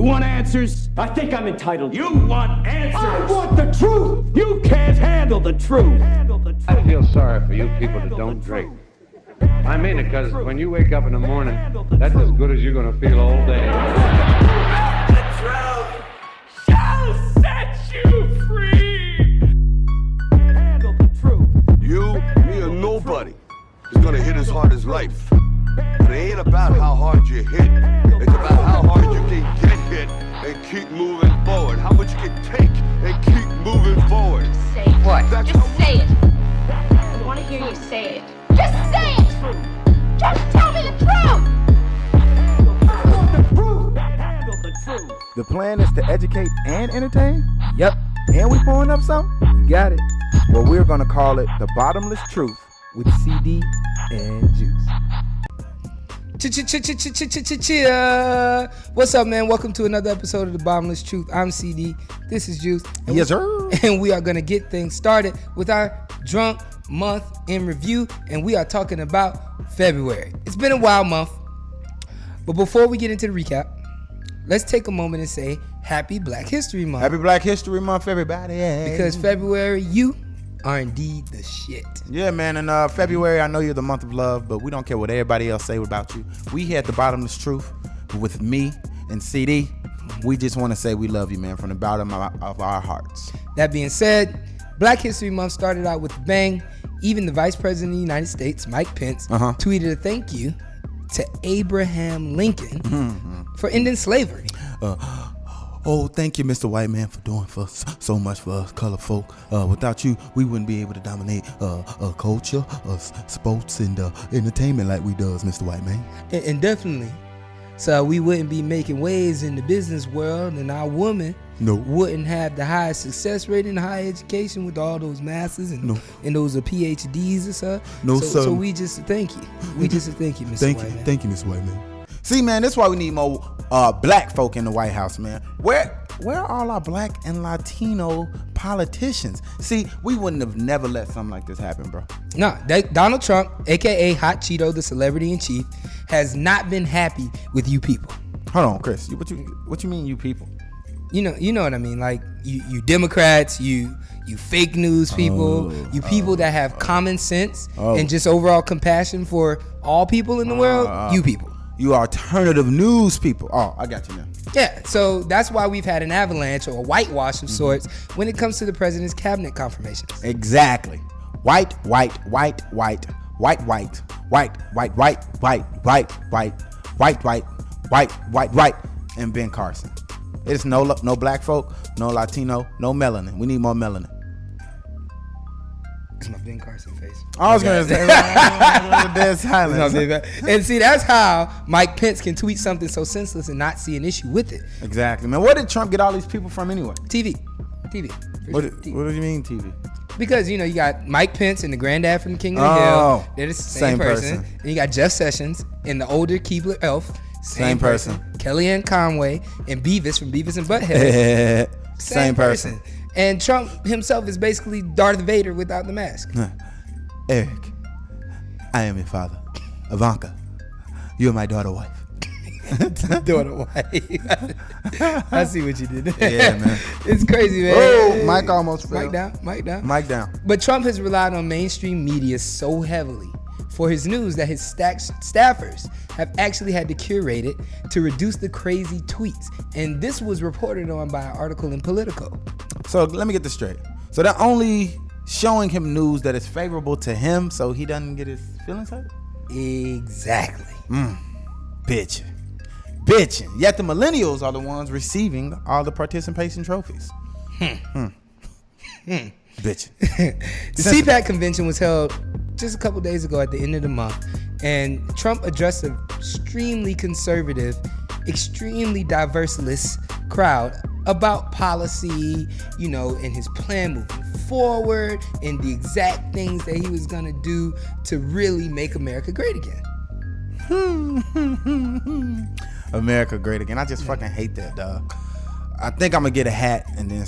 You want answers? I think I'm entitled. You want answers? I want the truth! You can't handle the truth. I feel sorry for you people that don't drink. I mean it, because when you wake up in the morning, that's as good as you're going to feel all day. The truth shall set you free. Handle the truth. You, me, or nobody is gonna hit as hard as life. But it ain't about how hard you hit. It's about how hard you can get hit and keep moving forward. How much you can take and keep moving forward. Say what? That's Just say it. I want to hear you say it. Just say it! Just tell me the truth! Handle the truth. The plan is to educate and entertain? Yep. And we pulling up something? You got it. Well, we're gonna call it the Bottomless Truth with CD and Juice. What's up, man? Welcome to another episode of the Bottomless Truth. I'm CD. This is Juice. Yes, sir. And we are gonna get things started with our drunk month in review, and we are talking about February. It's been a wild month, but before we get into the recap, let's take a moment and say Happy Black History Month. Happy Black History Month, everybody. Because February, you are indeed the shit. Yeah, man, and February, I know you're the month of love, but we don't care what everybody else say about you. We here at the Bottomless Truth with me and CD. We just want to say we love you, man, from the bottom of our hearts. That being said, Black History Month started out with a bang. Even the Vice President of the United States, Mike Pence, tweeted a thank you to Abraham Lincoln for ending slavery. Oh, thank you, Mr. White Man, for doing for so much for us color folk. Without you, we wouldn't be able to dominate culture, sports, and entertainment like we does, Mr. White Man. And definitely, so we wouldn't be making waves in the business world, and our women wouldn't have the highest success rate in higher education with all those masters and those PhDs and stuff. So we just thank you. We just thank you, Mr. White Man. Thank you, Mr. White Man. See, man, that's why we need more black folk in the White House, man. Where are all our black and Latino politicians? See, we wouldn't have never let something like this happen, bro. No, Donald Trump, aka Hot Cheeto, the celebrity in chief, has not been happy with you people. Hold on, Chris. What you mean, you people? You know what I mean. Like you Democrats, you fake news people, you people that have common sense and just overall compassion for all people in the world. You people. You alternative news people. Oh, I got you now. Yeah, so that's why we've had an avalanche or a whitewash of sorts when it comes to the president's cabinet confirmations. Exactly. White, and Ben Carson. It's no black folk, no Latino, no melanin. We need more melanin. It's my Ben Carson face. I was going to say dead silence. And see, that's how Mike Pence can tweet something so senseless and not see an issue with it. Exactly, man. Where did Trump get all these people from anyway? TV. What do you mean TV? Because, you got Mike Pence and the granddad from the King of the Hill. They're the same person. And you got Jeff Sessions and the older Keebler Elf. Same person. Kellyanne Conway and Beavis from Beavis and Butthead. Same person. And Trump himself is basically Darth Vader without the mask. Eric, I am your father. Ivanka, you're my daughter wife. Daughter wife. I see what you did there. Yeah, man. It's crazy, man. Oh, Mike almost fell. Mic down. But Trump has relied on mainstream media so heavily for his news that his staffers have actually had to curate it to reduce the crazy tweets. And this was reported on by an article in Politico. So let me get this straight. So they're only showing him news that is favorable to him so he doesn't get his feelings hurt? Exactly. Bitching. Yet the millennials are the ones receiving all the participation trophies. Bitching. The CPAC convention was held just a couple days ago at the end of the month, and Trump addressed an extremely conservative, extremely diverse crowd about policy, and his plan moving forward and the exact things that he was going to do to really make America great again. America great again. I just fucking hate that, dog. I think I'm gonna get a hat and then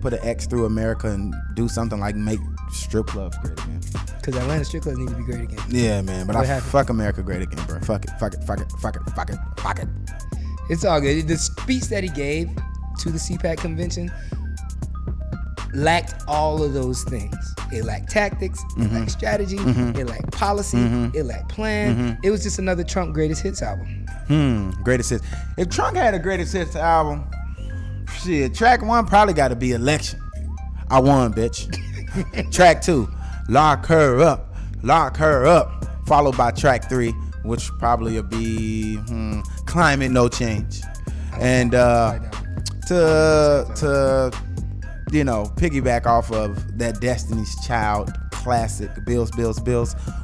put an X through America and do something like make strip clubs great again. Because Atlanta strip clubs need to be great again. Yeah, man. But fuck America great again, bro. Fuck it. It's all good. The speech that he gave to the CPAC convention lacked all of those things. It lacked tactics, it lacked strategy, it lacked policy, it lacked plan. It was just another Trump greatest hits album. Greatest hits. If Trump had a greatest hits album, shit, track 1 probably got to be Election. I won, bitch. Track 2, Lock Her Up, followed by track 3, which probably will be Climate No Change. And to you know, piggyback off of that Destiny's Child classic, Bills,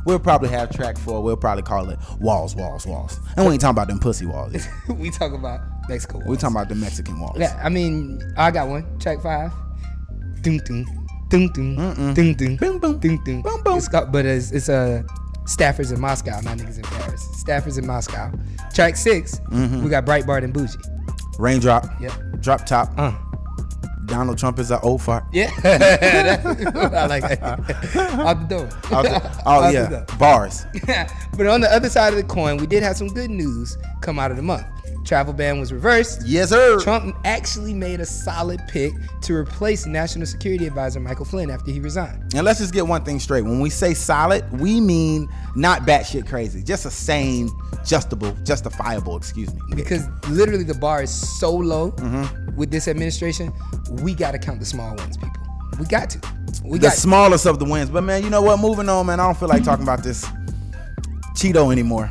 we'll probably have track 4. We'll probably call it Walls. And we ain't talking about them pussy walls. We talk about Mexico walls. We talking about the Mexican walls. Yeah, I mean, I got one. Track 5. Ding ding, ding ding, ding ding, Boom, boom. ding ding. Boom, boom. It's Staffers in Moscow, not niggas in Paris. Staffers in Moscow. Track 6, we got Breitbart and Bougie. Raindrop. Yep. Drop top. Donald Trump is an old fart. Yeah. I like that. Out the door. Oh yeah. Bars. But on the other side of the coin, we did have some good news come out of the month. Travel ban was reversed. Yes, sir. Trump actually made a solid pick to replace National Security Advisor Michael Flynn after he resigned. And let's just get one thing straight. When we say solid, we mean not batshit crazy. Just a sane, justifiable, Because literally the bar is so low with this administration, we got to count the small wins, people. We got to. The smallest of the wins. But man, you know what? Moving on, man. I don't feel like talking about this Cheeto anymore.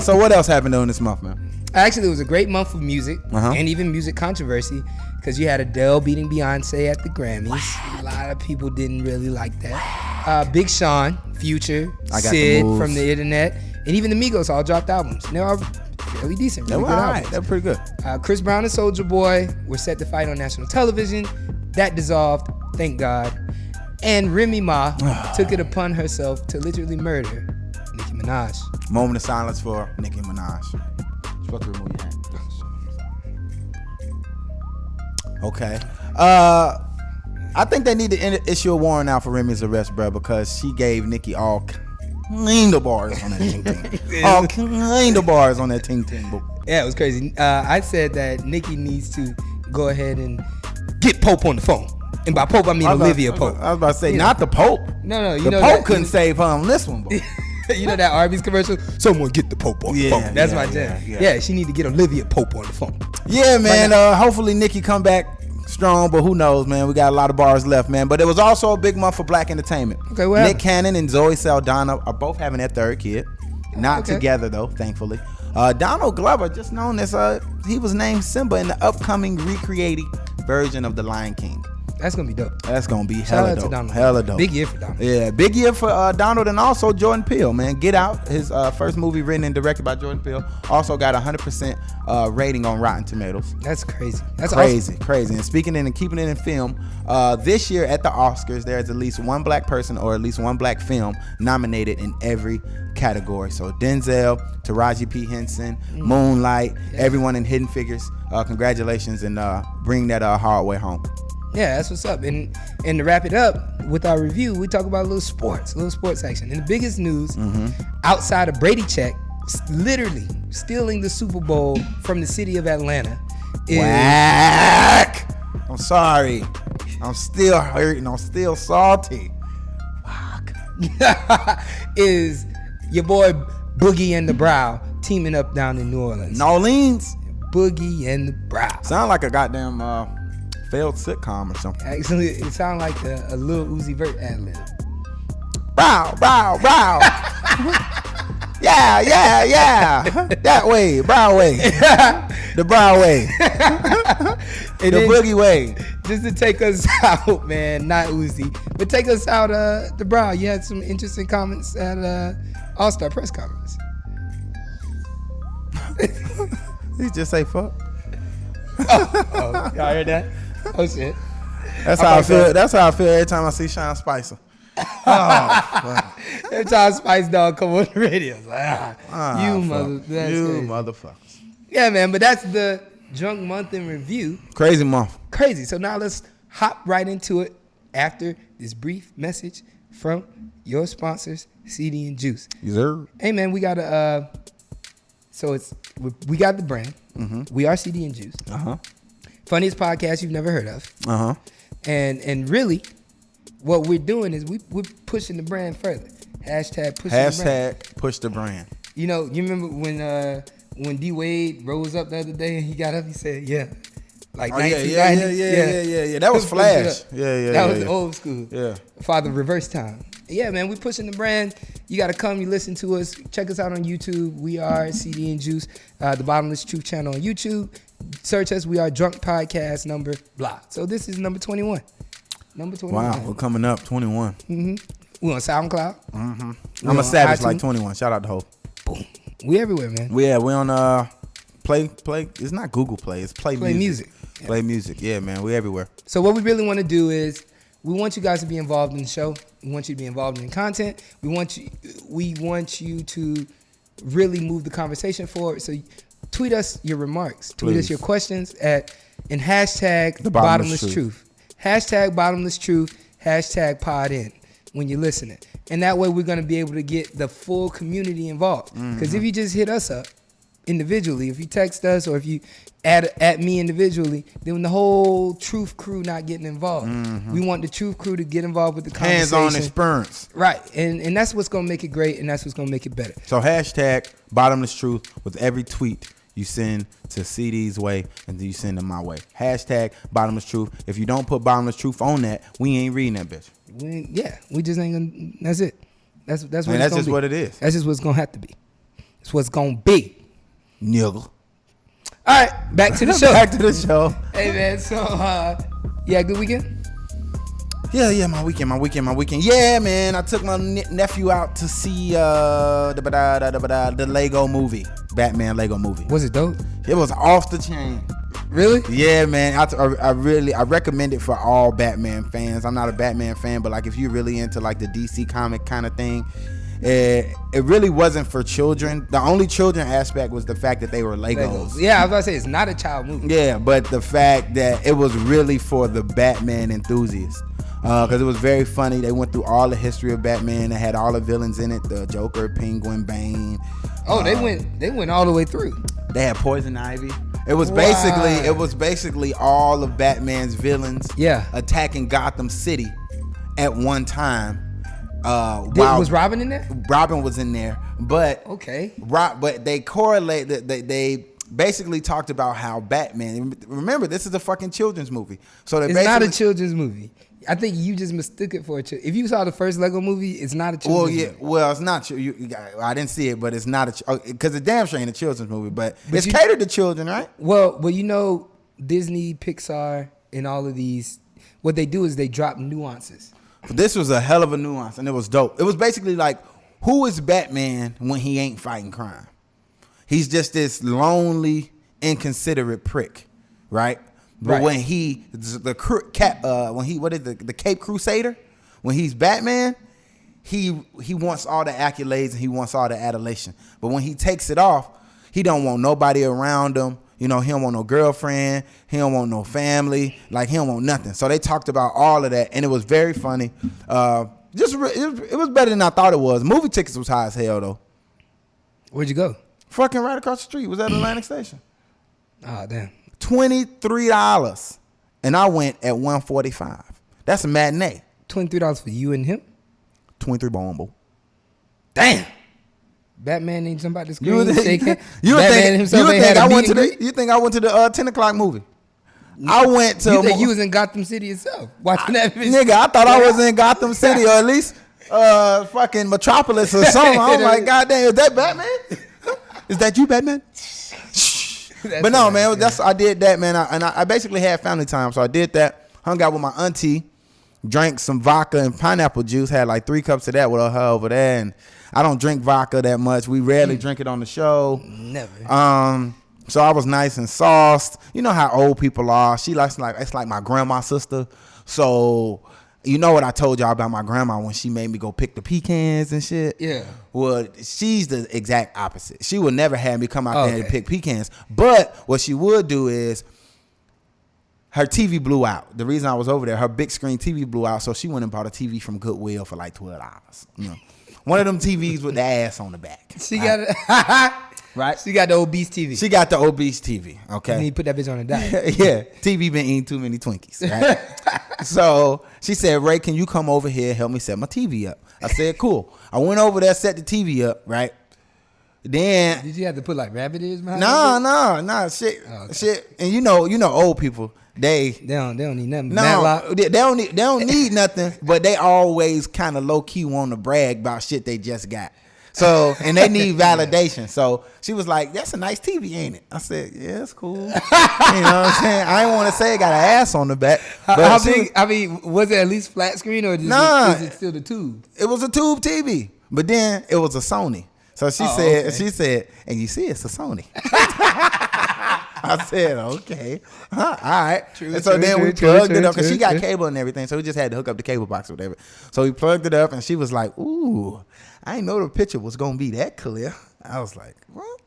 So what else happened during this month, man? Actually, it was a great month of music and even music controversy because you had Adele beating Beyonce at the Grammys. A lot of people didn't really like that. Big Sean, Future, Sid from the internet, and even the Migos all dropped albums. And they're all fairly decent, really good albums. They're pretty good. Chris Brown and Soulja Boy were set to fight on national television. That dissolved, thank God. And Remy Ma took it upon herself to literally murder Nicki Minaj. Moment of silence for Nicki Minaj. Supposed to remove your hand. Okay. I think they need to issue a warrant out for Remy's arrest, bro, because she gave Nicki all kind of bars on that ting ting. All kind of bars on that ting ting. Yeah, it was crazy. I said that Nicki needs to go ahead and get Pope on the phone. And by Pope, I mean Olivia Pope. I was about to say, not the Pope. No, the Pope couldn't save her on this one, boy. You know that Arby's commercial? Someone get the Pope on the phone. That's my jam. Yeah, she need to get Olivia Pope on the phone. Yeah, man. Hopefully Nicki come back strong, but who knows, man? We got a lot of bars left, man. But it was also a big month for black entertainment. Okay, what Nick Cannon and Zoe Saldana are both having their third kid. Not together, though, thankfully. Donald Glover, just known as, he was named Simba in the upcoming recreated version of The Lion King. That's gonna be dope. That's gonna be Shout hella out to dope. Donald. Hella dope. Big year for Donald. Yeah, big year for Donald and also Jordan Peele, man. Get Out, his first movie written and directed by Jordan Peele, also got 100% rating on Rotten Tomatoes. That's crazy. That's crazy, awesome. crazy. And speaking and keeping it in film, this year at the Oscars, there's at least one black person or at least one black film nominated in every category. So Denzel, Taraji P. Henson, Moonlight, everyone in Hidden Figures. Congratulations and bring that hard way home. Yeah, that's what's up. And to wrap it up with our review, we talk about a little sports action. And the biggest news outside of Brady Check, literally stealing the Super Bowl from the city of Atlanta is... Whack! I'm sorry. I'm still hurting. I'm still salty. Fuck. is your boy Boogie and the Brow teaming up down in New Orleans. New Orleans? Boogie and the Brow. Sound like a goddamn... failed sitcom or something. Actually, it sounded like a Lil Uzi Vert ad-lib. Brow. yeah. That way, Brow way. The Brow way. And the Boogie way. Just to take us out, man, not Uzi, but take us out, the Brow. You had some interesting comments at All-Star press conference. Did you just say fuck? Oh, y'all heard that? Oh shit. That's how I feel. That's how I feel every time I see Sean Spicer. Fuck. Every time Spice Dog come on the radio, it's like, motherfuckers. Yeah, man. But that's the Drunk Month in Review. Crazy month. Crazy. So now let's hop right into it after this brief message from your sponsors, CD and Juice. Yes, sir. Hey, man, we got a So we got the brand. We are CD and Juice. Funniest podcast you've never heard of. And really, what we're doing is we're pushing the brand further. Hashtag pushing the brand. Hashtag push the brand. You know, you remember when D Wade rose up the other day and he got up, he said, yeah. Like 1990. Yeah. That was Flash. That was old school. Yeah. Father reverse time. Yeah, man, we pushing the brand. You got to come, you listen to us. Check us out on YouTube. We are CD and Juice, the Bottomless Truth channel on YouTube. Search us. We are Drunk Podcast number blah. So this is number 21. Number 21. Wow, we're coming up 21. We on SoundCloud. I'm a savage like 21. Shout out to Ho. Boom. We everywhere, man. We on Play. It's not Google Play. It's Play Music. Yeah. Play Music. Yeah, man. We everywhere. So what we really want to do is we want you guys to be involved in the show. We want you to be involved in the content. We want you to really move the conversation forward. So tweet us your remarks. Tweet us your questions in hashtag The Bottomless Truth. Hashtag Bottomless Truth. Hashtag pod in when you're listening. And that way we're going to be able to get the full community involved. Because if you just hit us up individually, if you text us or if you at me individually, then the whole Truth crew not getting involved. We want the Truth crew to get involved with the conversation. Hands-on experience. Right. And that's what's going to make it great, and that's what's going to make it better. So hashtag Bottomless Truth with every tweet you send to CD's way and you send them my way. Hashtag Bottomless Truth. If you don't put Bottomless Truth on that, we ain't reading that bitch. We just ain't gonna. That's it. That's what. And that's just what it is. That's just what's gonna have to be. It's what's gonna be. Nigga. All right, back to the show. Back to the show. Hey man, so good weekend. Yeah, my weekend. Yeah, man, I took my nephew out to see the Lego movie, Batman Lego movie. Was it dope? It was off the chain. Really? Yeah, man. I recommend it for all Batman fans. I'm not a Batman fan, but like if you're really into like the DC comic kind of thing, it really wasn't for children. The only children aspect was the fact that they were Legos. Yeah, I was about to say it's not a child movie. Yeah, but the fact that it was really for the Batman enthusiasts. Because it was very funny. They went through all the history of Batman. They had all the villains in it: the Joker, Penguin, Bane. Oh, they went all the way through. They had Poison Ivy. It was basically all of Batman's villains. Yeah. Attacking Gotham City at one time. Was Robin in there? Robin was in there, but okay. But they correlate. They basically talked about how Batman. Remember, this is a fucking children's movie, so it's not a children's movie. I think you just mistook it for a child. If you saw the first Lego movie, it's not a children's movie. Well, it's not. I didn't see it, but it's not because it damn sure ain't a children's movie. But it's catered to children, right? Well, you know, Disney, Pixar, and all of these, what they do is they drop nuances. This was a hell of a nuance, and it was dope. It was basically like, who is Batman when he ain't fighting crime? He's just this lonely, inconsiderate prick, right? But when the Cape Crusader, when he's Batman, he wants all the accolades and he wants all the adulation. But when he takes it off, he don't want nobody around him. You know, he don't want no girlfriend. He don't want no family. Like, he don't want nothing. So they talked about all of that, and it was very funny. It was better than I thought it was. Movie tickets was high as hell, though. Where'd you go? Fucking right across the street. It was at Atlantic Station. Oh, damn. $23. And I went at $145. That's a matinee. $23 for you and him? 23 bombo. Damn. Batman ain't somebody screen You think I went to the 10 o'clock movie? I went to. You think you was in Gotham City itself watching that video? Nigga, I thought I was in Gotham City or at least fucking Metropolis or something. I'm like, goddamn, is that Batman? Is that you, Batman? But no, man, I did that, man. I basically had family time, so I did that. Hung out with my auntie, drank some vodka and pineapple juice. Had like 3 cups of that with her over there, and I don't drink vodka that much. We rarely drink it on the show. Never. So I was nice and sauced. You know how old people are. She likes it's like my grandma's sister. So you know what I told y'all about my grandma when she made me go pick the pecans and shit? Yeah. Well, she's the exact opposite. She would never have me come out there and pick pecans. But what she would do is her TV blew out. The reason I was over there, her big screen TV blew out. So she went and bought a TV from Goodwill for like $12. You know, one of them TVs with the ass on the back. She got it. right? She got the obese TV. She got the obese TV, okay? And he put that bitch on a diet. Yeah, TV been eating too many Twinkies, right? So she said, Ray, can you come over here and help me set my TV up? I said, cool. I went over there, set the TV up, right? Then Did you have to put like rabbit ears behind it? No, shit, Oh, okay. shit. And you know, old people, they don't need nothing. no, Matlock. they don't need nothing, but they always kind of low key want to brag about shit they just got. So, and they need validation. So she was like, "That's a nice TV, ain't it?" I said, "Yeah, it's cool." You know what I'm saying? I ain't want to say it got an ass on the back. But How big? I mean, was it at least flat screen or is it still the tube? It was a tube TV, but then it was a Sony. So she said, and you see, it's a Sony. I said, okay, all right. And so then we plugged it up because she got cable and everything. So we just had to hook up the cable box or whatever. So we plugged it up and she was like, ooh, I didn't know the picture was going to be that clear. I was like, what?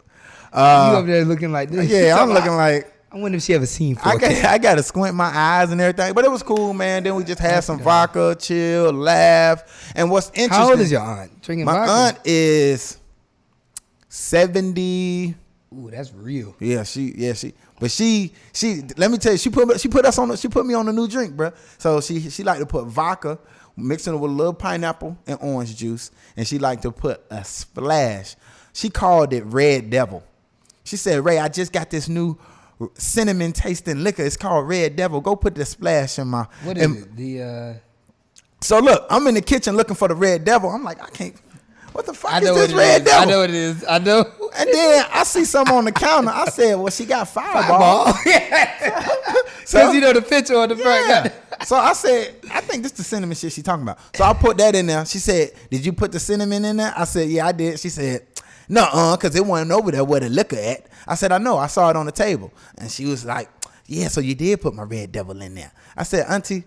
You over there looking like this. Yeah, I'm looking like. I wonder if she ever seen 4K. I got to squint my eyes and everything. But it was cool, man. Then we just had some vodka, chill, laugh. And what's interesting. How old is your aunt? Drinking my vodka? aunt is 70. Ooh, that's real. Yeah, but she let me tell you, she put me on a new drink, bro. So she like to put vodka, mixing it with a little pineapple and orange juice, and she like to put a splash. She called it Red Devil. She said, Ray, I just got this new cinnamon tasting liquor. It's called Red Devil. Go put the splash in my. What is it? So look, I'm in the kitchen looking for the Red Devil. I'm like, I can't. What the fuck I is know this what it Red is. Devil? I know what it is. I know. And then I see something on the counter. I said, well, she got Fireball. So you know the picture on the front. Yeah. So I said, I think this is the cinnamon shit she talking about. So I put that in there. She said, did you put the cinnamon in there? I said, yeah, I did. She said, nuh-uh, because it wasn't over there where the liquor at. I said, I know. I saw it on the table. And she was like, yeah, so you did put my Red Devil in there. I said, Auntie,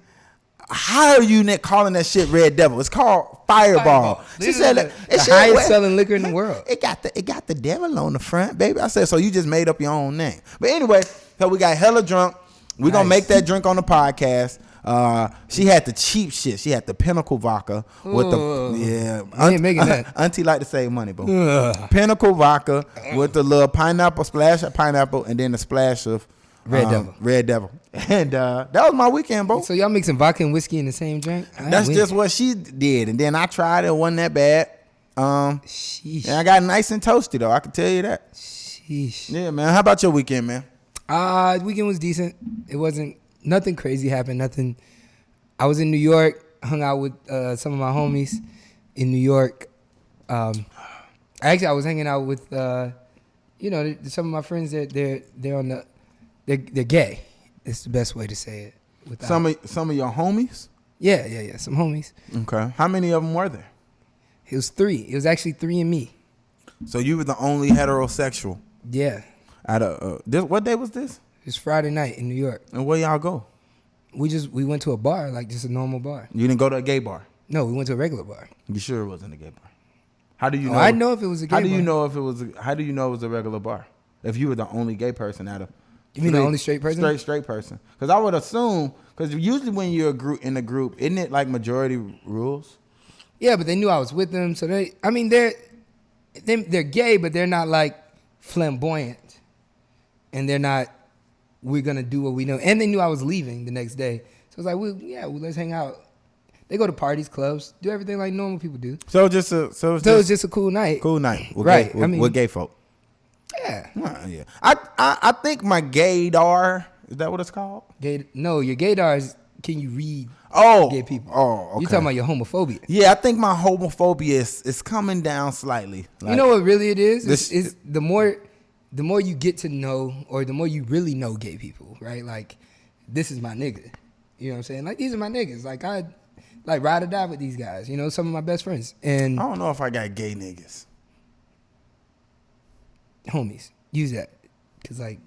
how are you calling that shit Red Devil? It's called Fireball. She said, the highest selling liquor in the world. It got the devil on the front, baby. I said, so you just made up your own name. But anyway, so we got hella drunk. We're going to make that drink on the podcast. She had the cheap shit. She had the Pinnacle vodka with I ain't making that. Auntie like to save money, bro. Pinnacle vodka with the little pineapple, splash of pineapple, and then a splash of Red Devil. And that was my weekend, bro. So y'all mixing vodka and whiskey in the same drink? That's just what she did. And then I tried it. It wasn't that bad. Sheesh. And I got nice and toasty, though. I can tell you that. Sheesh. Yeah, man. How about your weekend, man? The weekend was decent. It wasn't, nothing crazy happened. Nothing. I was in New York, hung out with some of my homies in New York. I was hanging out with, some of my friends. They're on the, they're gay. It's the best way to say it. Some of your homies? Yeah. Some homies. Okay. How many of them were there? It was 3. It was actually 3 and me. So you were the only heterosexual? Yeah. What day was this? It was Friday night in New York. And where y'all go? We went to a bar, like just a normal bar. You didn't go to a gay bar? No, we went to a regular bar. You sure it wasn't a gay bar? How do you know? I know if it was a gay bar. How do you know if it was? How do you know it was a regular bar? If you were the only gay person out of. You mean the only straight person? Straight person. Because I would assume, because usually when you're in a group, isn't it like majority rules? Yeah, but they knew I was with them, so they're gay, but they're not like flamboyant, and they're not. We're gonna do what we know, and they knew I was leaving the next day, so it's like, let's hang out. They go to parties, clubs, do everything like normal people do. So it was just a cool night. Cool night, right? With gay folk. Yeah. Well, yeah. I think my gaydar, is that what it's called? No, your gaydar is, can you read gay people? Oh, okay. You talking about your homophobia? Yeah, I think my homophobia is coming down slightly. Like, you know what really it is? It's the more you get to know, or the more you really know gay people, right? Like, this is my nigga. You know what I'm saying? Like, these are my niggas. Like, I like ride or die with these guys. You know, some of my best friends. And I don't know if I got gay niggas. Homies, use that, cause like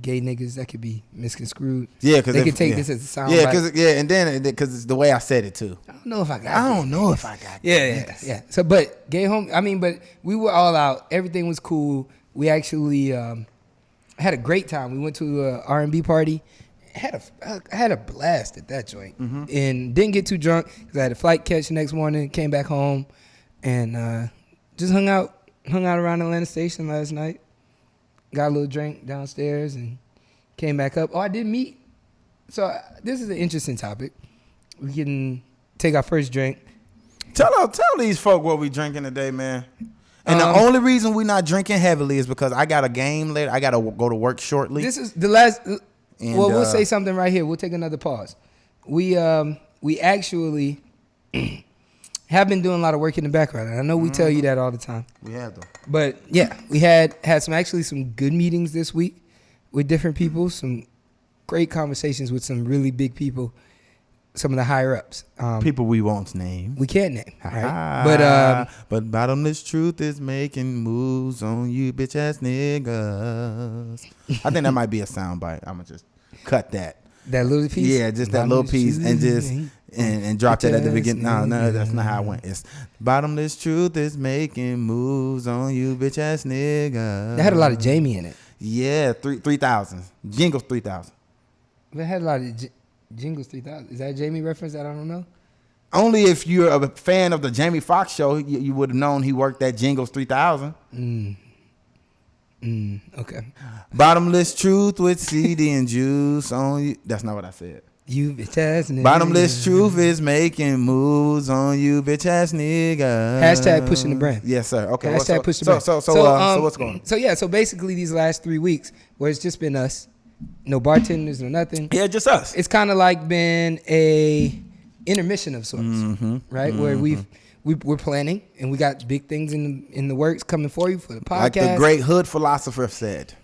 gay niggas that could be misconstrued. Yeah, because they could take this as a sound. Yeah, because it's the way I said it too. I don't know if I got. Yeah. So, but gay home. I mean, but we were all out. Everything was cool. We actually had a great time. We went to a R&B party. I had a blast at that joint, and didn't get too drunk because I had a flight catch the next morning. Came back home, and just hung out around Atlanta Station last night. got a little drink downstairs, and came back up. Oh, I did meet. So this is an interesting topic. We can take our first drink. Tell these folk what we drinking today, man. And the only reason we not drinking heavily is because I got a game later. I got to go to work shortly. This is the last. And, well, we'll say something right here. We'll take another pause. We actually have been doing a lot of work in the background. And I know we tell you that all the time. We have though. But yeah, we had some good meetings this week with different people. Some great conversations with some really big people. Some of the higher ups. People we won't name. We can't name, right? But bottomless truth is making moves on you, bitch ass niggas. I think that might be a soundbite. I'm gonna just cut that. That little piece. Yeah, just that little piece, and just and drop that at the beginning. No, that's not how it went. It's bottomless truth is making moves on you, bitch ass niggas. That had a lot of Jamie in it. Yeah, 3,000 Jingles 3,000. That had a lot of Jingles 3000. Is that a Jamie reference that I don't know? Only if you're a fan of the Jamie Foxx show, you would have known he worked at Jingles 3000. Okay. Bottomless truth with CD and juice on you. That's not what I said. You bitch ass nigga. Bottomless truth is making moves on you, bitch ass nigga. Hashtag pushing the brand. Yes, sir. Okay. Hashtag push the brand. So what's going on? So yeah, so basically these last 3 weeks where it's just been us, no bartenders, no nothing. Yeah, just us. It's kind of like been a intermission of sorts, right? Where we're planning and we got big things in the works coming for you for the podcast. Like the great hood philosopher said,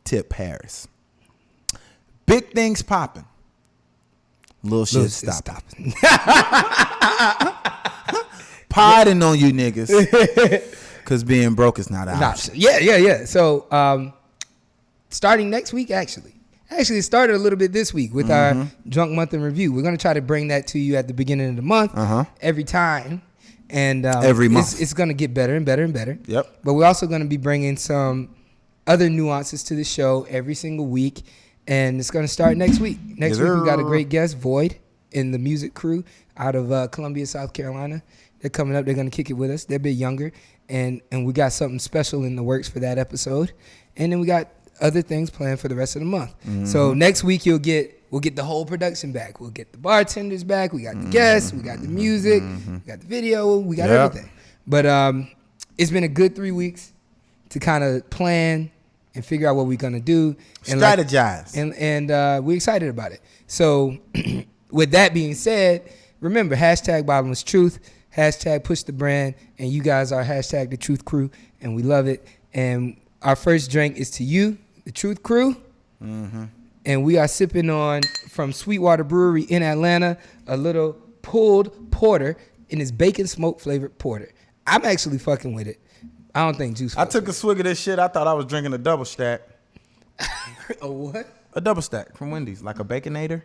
Tip Harris. Big things popping. Little shit stopping. Pardon on you niggas. Because being broke is not an option. Yeah. So starting next week, actually it started a little bit this week with our Drunk Month in Review. We're going to try to bring that to you at the beginning of the month every time. And every month. It's going to get better and better and better. Yep. But we're also going to be bringing some other nuances to the show every single week. And it's going to start next week. Next week, we got a great guest, Void, in the music crew out of Columbia, South Carolina. They're coming up. They're going to kick it with us. They're a bit younger. And we got something special in the works for that episode. And then we got other things planned for the rest of the month. So next week, we'll get the whole production back. We'll get the bartenders back. We got the guests. We got the music. We got the video. We got everything. But it's been a good 3 weeks to kind of plan and figure out what we're going to do. And strategize. And we're excited about it. So with that being said, remember, hashtag Bottomless Truth, hashtag Push the Brand, and you guys are hashtag The Truth Crew, and we love it. And our first drink is to you, The Truth Crew. And we are sipping on, from Sweetwater Brewery in Atlanta, a little pulled porter in his bacon smoke flavored porter. I'm actually fucking with it. I don't think Juice. I took a swig of this shit. I thought I was drinking a double stack. A what? A double stack from Wendy's, like a Baconator.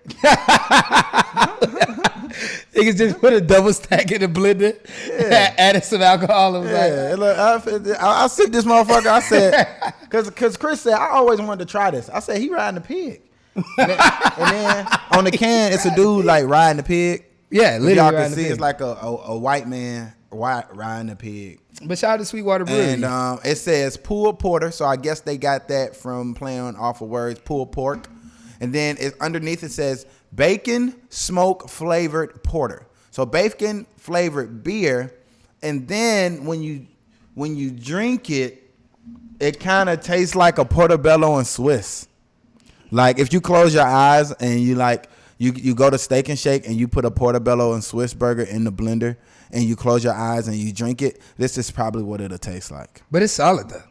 Niggas just put a double stack in a blender, added some alcohol. And was I sipped this motherfucker. I said, because Chris said, I always wanted to try this. I said, he riding a pig. And then on the can, it's a dude like riding a pig. Yeah, literally y'all riding can a see pig. it's like a white man riding a pig. But shout out to Sweetwater Brewery. And it says pulled porter, so I guess they got that from playing off of words, pulled pork. And then underneath it says bacon smoke flavored porter. So bacon flavored beer, and then when you drink it, it kind of tastes like a portobello and Swiss. Like if you close your eyes and you go to Steak and Shake and you put a portobello and Swiss burger in the blender and you close your eyes and you drink it, this is probably what it'll taste like. But it's solid though.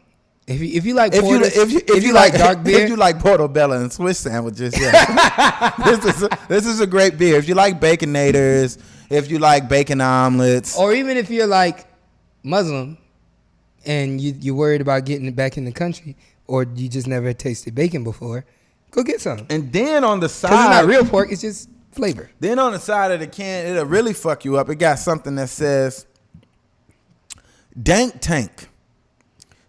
If you like porter, if you like dark beer, if you like portobello and Swiss sandwiches, yeah, this is a great beer. If you like baconators, if you like bacon omelets, or even if you're like Muslim and you're worried about getting it back in the country, or you just never tasted bacon before, go get some. And then on the side, because it's not real pork, it's just flavor. Then on the side of the can, it'll really fuck you up. It got something that says Dank Tank.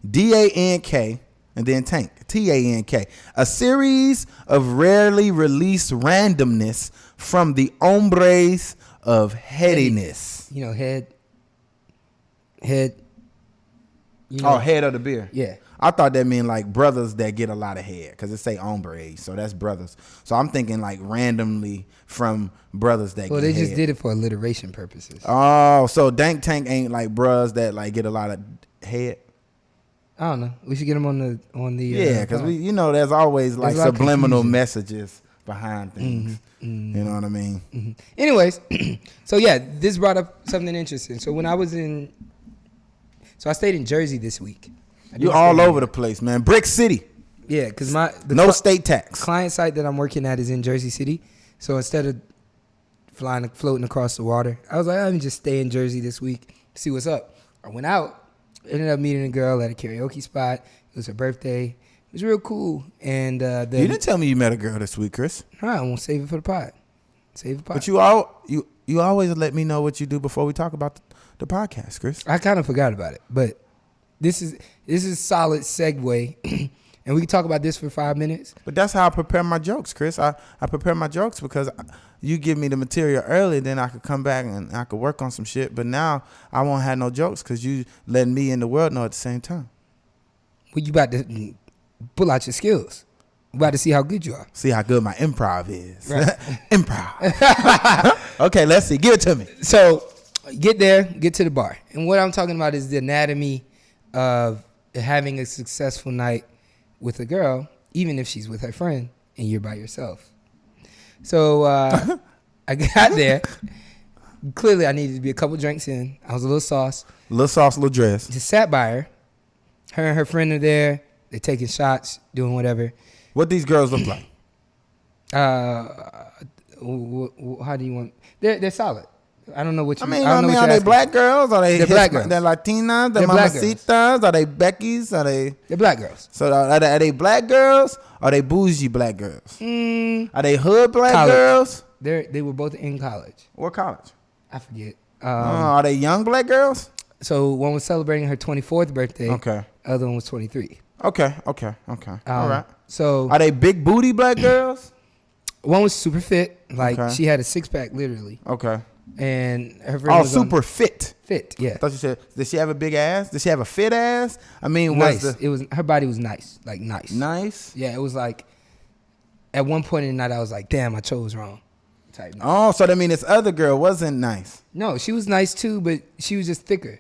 DANK and then Tank. TANK. A series of rarely released randomness from the hombres of headiness. You know, head. You know? Oh, head of the beer. Yeah. I thought that meant like brothers that get a lot of head because it say hombre, so that's brothers. So I'm thinking like randomly from brothers that Well, get they head. just did it for alliteration purposes. Oh, so Dank Tank ain't like bros that like get a lot of head. I don't know. We should get them on the. Yeah, because we, there's always like There's a lot of subliminal confusion. messages behind things. You know what I mean? Anyways, so yeah, this brought up something interesting. So when I was I stayed in Jersey this week. You all over the place, man. Brick City. Yeah, because No state tax. client site that I'm working at is in Jersey City. So instead of floating across the water, I was like, let me just stay in Jersey this week, see what's up. I went out, ended up meeting a girl at a karaoke spot. It was her birthday. It was real cool. And You didn't tell me you met a girl this week, Chris. I won't save it for the pod. Save the pod. But you always let me know what you do before we talk about the podcast, Chris. I kind of forgot about it, but this is solid segue. And we can talk about this for 5 minutes. But that's how I prepare my jokes, Chris. I prepare my jokes because you give me the material early, then I could come back and I could work on some shit. But now I won't have no jokes because you letting me and the world know at the same time. Well, you about to pull out your skills. You about to see how good you are. See how good my improv is. Right. Improv. Okay, let's see. Give it to me. So get there, get to the bar. And what I'm talking about is the anatomy of having a successful night with a girl, even if she's with her friend and you're by yourself. So I got there. Clearly, I needed to be a couple drinks in. I was a little sauce. Little sauce, little dress. Just sat by her. Her and her friend are there. They're taking shots, doing whatever. What these girls look like? How do you want? They're solid. I don't know what you. I mean, don't know what are you're they asking. black girls? Are they They're black girls. They're Latinas? They're They're black girls. Mamacitas? Are they Beckys? Are they? They're black girls. So are they black girls? Or are they bougie black girls? Are they hood black College. girls? They were both in college. What college? I forget. Are they young black girls? So one was celebrating her 24th birthday. Okay. Other one was 23. Okay. All right. So Are they big booty black girls? one was super fit. Like Okay. she had a 6-pack literally. Okay. And her friend Oh, was on- super fit. fit. Yeah. I thought you said, did she have a big ass? Did she have a fit ass? I mean, Nice. was It was her body was nice. Like nice. nice? Yeah, it was like at one point in the night I was like, damn, I chose wrong. Type night. Oh, so that mean this other girl wasn't nice. No, she was nice too, but she was just thicker.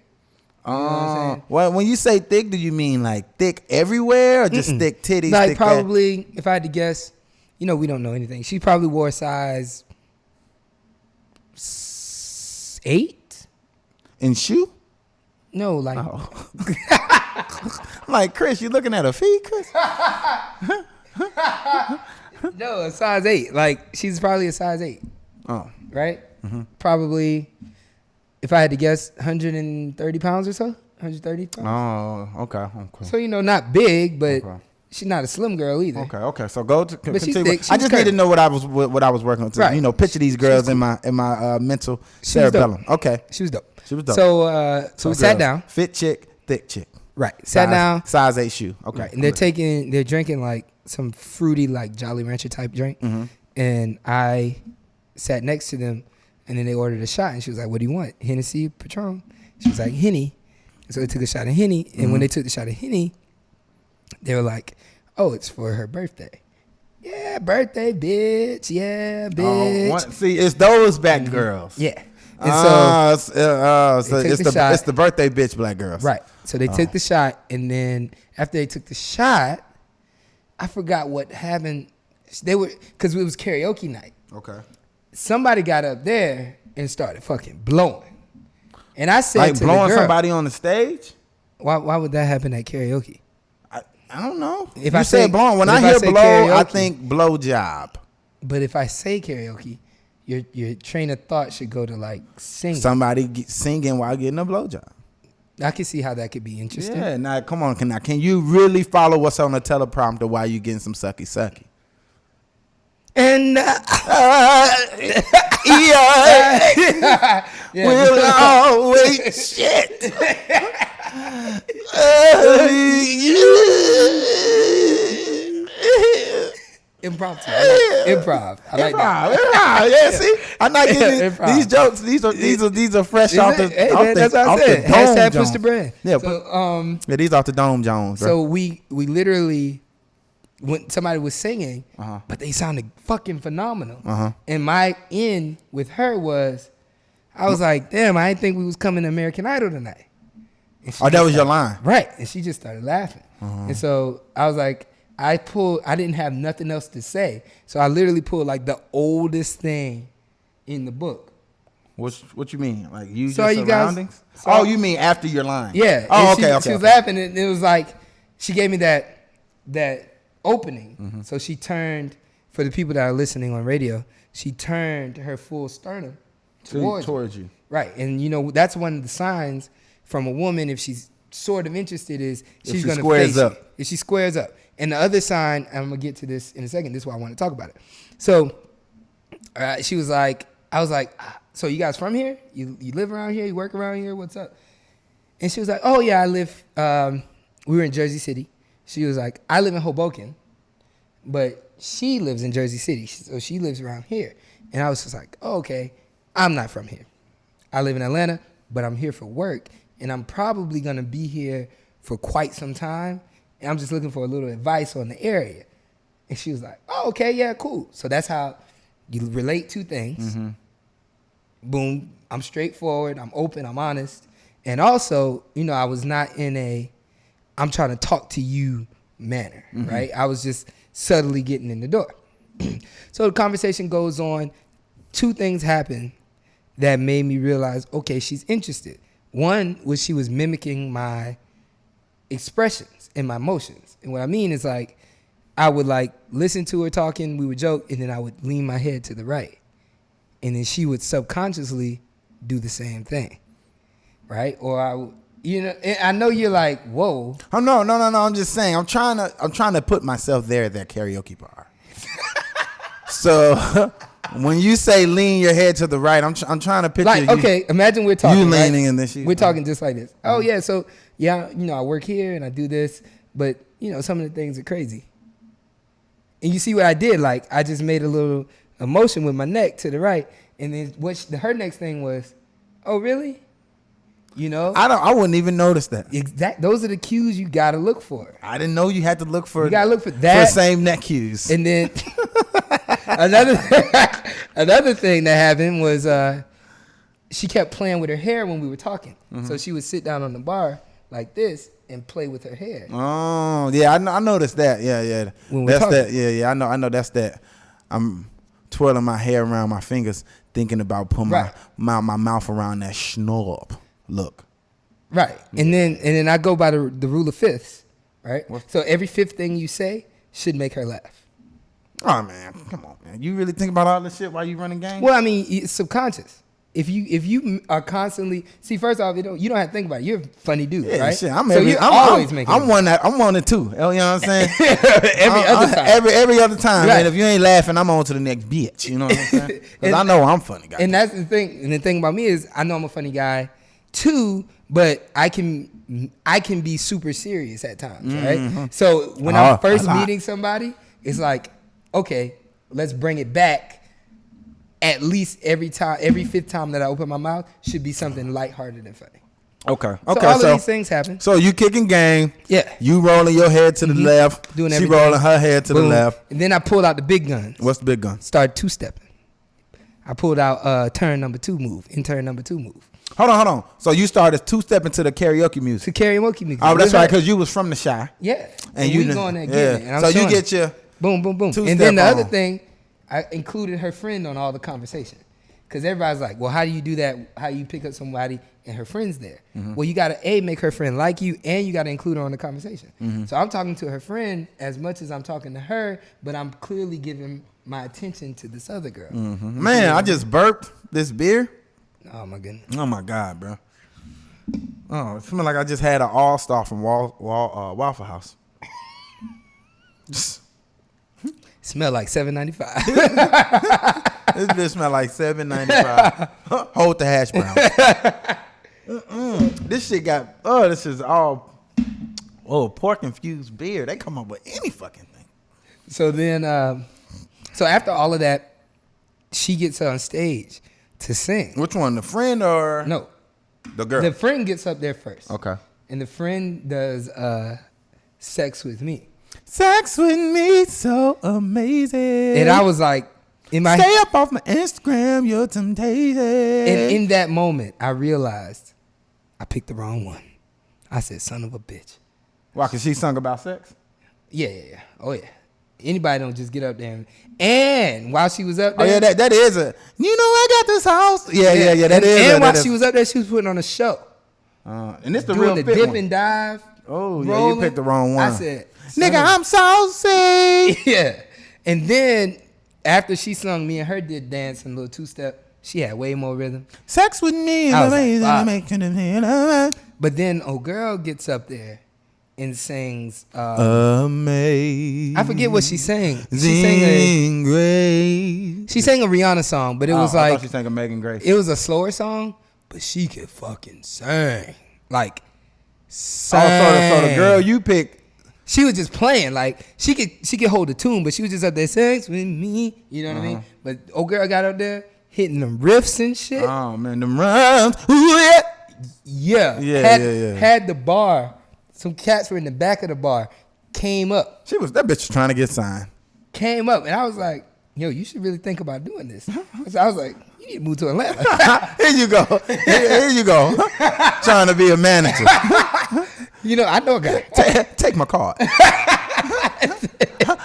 You know what I'm saying? Well, when you say thick, do you mean like thick everywhere or just thick titties? Like thick probably, if I had to guess, we don't know anything. She probably wore a size 8. in shoe? No, like Like, Chris, you looking at her feet, Chris? no, a size 8. Like she's probably a size 8, Oh, right? Probably, if I had to guess, 130 pounds or so. 130 pounds. oh, okay. So not big, but Okay. she's not a slim girl either. Okay. So go to But she's continue. thick. She I was just need to curvy. know what I was working on. To, Right. Picture these girls in my mental She was cerebellum. dope. Okay. She was dope. She was dope. So we sat girls, down. Fit chick, thick chick. Right. Sat down. Size 8 shoe. Okay. Right. And they're drinking like some fruity, like Jolly Rancher type drink. Mm-hmm. And I sat next to them, and then they ordered a shot, and she was like, "What do you want? Hennessy, Patron?" She was like, "Henny." So they took a shot of Henny, and Mm-hmm. when they took the shot of Henny, they were like, "Oh, it's for her birthday." Yeah, birthday, bitch. Yeah, bitch. See, it's those black girls. Yeah. And so they took the shot. it's the birthday bitch black girls. Right. So they took the shot, and then after they took the shot, I forgot what happened. Because it was karaoke night. Okay. Somebody got up there and started fucking blowing. And I said Like to blowing the girl, somebody on the stage? why would that happen at karaoke? I don't know. If you I said say- blowing. When but I if I hear say blow, I karaoke- think blow job. But if I say karaoke, your train of thought should go to like singing. Somebody singing while getting a blow job. I can see how that could be interesting. Yeah, now come on. Can you really follow what's on the teleprompter while you getting some sucky sucky? And We'll always shit. it impromptu. Improv. I like that. Improv. Yeah, see, I'm not getting Improv. these jokes. These are fresh off the. Hey, off man, the that's what I off said. the dome Hashtag push Jones. the brand. Yeah, So, yeah, these off the dome Jones. Bro. so we literally, when somebody was singing, but they sounded fucking phenomenal. And my end with her was, I was like, damn, I didn't think we was coming to American Idol tonight. That was your line, right? And she just started laughing. And so I was like, I didn't have nothing else to say, so I literally pulled like the oldest thing in the book. What you mean? Like you So just you guys- surroundings? so- Oh, you mean after your line? Yeah. Oh, and okay. She was laughing, and it was like she gave me that opening. So she turned, for the people that are listening on radio, she turned her full sternum towards you. Right, and you know that's one of the signs from a woman, if she's sort of interested, is she's she going to squares face up. you. If she squares up. And the other sign, and I'm gonna get to this in a second. This is why I want to talk about it. So she was like, I was like, so you guys from here? You live around here? You work around here? What's up? And she was like, oh yeah, I live. We were in Jersey City. She was like, I live in Hoboken, but she lives in Jersey City, so she lives around here. And I was just like, oh, okay, I'm not from here. I live in Atlanta, but I'm here for work, and I'm probably gonna be here for quite some time. And I'm just looking for a little advice on the area. And she was like, oh, okay, yeah, cool. So that's how you relate two things. Boom, I'm straightforward, I'm open, I'm honest. And also, you know, I was not in a, I'm trying to talk to you manner, right? I was just subtly getting in the door. So the conversation goes on. Two things happen that made me realize, okay, she's interested. One was she was mimicking my expressions and my emotions. And what I mean is, like, I would like listen to her talking, we would joke, and then I would lean my head to the right. And then she would subconsciously do the same thing. Right? Or I would, you know, and I know you're like, whoa. Oh no. I'm just saying. I'm trying to put myself there at that karaoke bar. So when you say lean your head to the right, I'm trying to picture Like, you. okay, imagine we're talking. You leaning right? and then she. We're talking just like this. Oh yeah, so yeah, you know, I work here and I do this, but you know, some of the things are crazy. And you see what I did? Like, I just made a little emotion with my neck to the right, and then her next thing was, oh really? You know, I wouldn't even notice that. Those are the cues you gotta look for. I didn't know you had to look for. You gotta look for that. For same neck cues. And then another thing that happened was she kept playing with her hair when we were talking. So she would sit down on the bar like this and play with her hair. Oh yeah, I noticed that. Yeah. When we're That's talking. that. Yeah. I know. That's that. I'm twirling my hair around my fingers, thinking about putting Right. my mouth around that schnurr. Look. Right. And then I go by the rule of fifths, right? So every fifth thing you say should make her laugh. Oh man, come on, man. You really think about all this shit while you running game? Well, I mean, it's subconscious. If you are constantly, see, first off, you don't have to think about it. You're a funny dude, Yeah, right? shit. You're always making. I'm one it too. You know what I'm saying? every other time. Every other time, Right. man. If you ain't laughing, I'm on to the next bitch. You know what I'm saying? Because I know I'm funny, guy. And that's the thing. And the thing about me is, I know I'm a funny guy too, but I can be super serious at times, right? So when I'm first a lot. meeting somebody, it's like, okay, let's bring it back. At least every fifth time that I open my mouth should be something lighthearted and funny. Okay. So all of these things happen. So you kicking game. Yeah. You rolling your head to the left. Doing she everything. rolling her head to Boom. the left. And then I pulled out the big guns. What's the big gun? Started two-stepping. I pulled out turn number 2 move, in turn number 2 move. Hold on. So you started two-stepping to the karaoke music. To karaoke music. Oh, that's right, because you was from the Shy. Yeah. And we you going there yeah. getting it. And I'm So you showing get your boom, boom, boom. two-step And then the other on. thing, I included her friend on all the conversation. Because everybody's like, well, how do you do that? How you pick up somebody and her friend's there? Well, you got to, make her friend like you, and you got to include her on the conversation. So I'm talking to her friend as much as I'm talking to her, but I'm clearly giving my attention to this other girl. Man, I just burped this beer. Oh, my goodness. Oh my God, bro. Oh, it smells like I just had an all-star from Waffle House. Smell like $7.95. This bitch smell like $7.95. Hold the hash brown. This shit got, this is all, pork infused beer. They come up with any fucking thing. So then So after all of that, she gets on stage to sing. Which one, the friend or No, the girl? the friend gets up there first. Okay. And the friend does Sex With Me. Sex with me so amazing. And I was like, stay up off my Instagram, you're temptation. And in that moment, I realized I picked the wrong one. I said, son of a bitch. Why? Cause she sung about sex? Yeah. Oh, yeah. Anybody don't just get up there. And while she was up there. Oh, yeah, that is a, I got this house. Yeah, that is. And while she was up there, she was putting on a show. And it's the doing real the fit dip one. and dive. Oh, yeah, rolling. you picked the wrong one. I said, nigga, I'm saucy. Yeah. And then after she sung, me and her did dance and a little two-step. She had way more rhythm. Sex with me is I was amazing. like, but then old girl gets up there and sings. Amazing. I forget what she sang. She sang a Rihanna song, but it was I like thought she sang a Megan Grace. it was a slower song, but she could fucking sing. Like So the girl you picked. she was just playing. Like she could hold the tune, but she was just up there sex with me. You know what I mean? But old girl got up there hitting them riffs and shit. Oh man, them rhymes. Ooh, yeah. Yeah. Had the bar. Some cats were in the back of the bar. Came up. That bitch was trying to get signed. Came up, and I was like, yo, you should really think about doing this. So I was like, you need to move to Atlanta. Here you go. Here you go. Trying to be a manager. I know a guy. Take my card.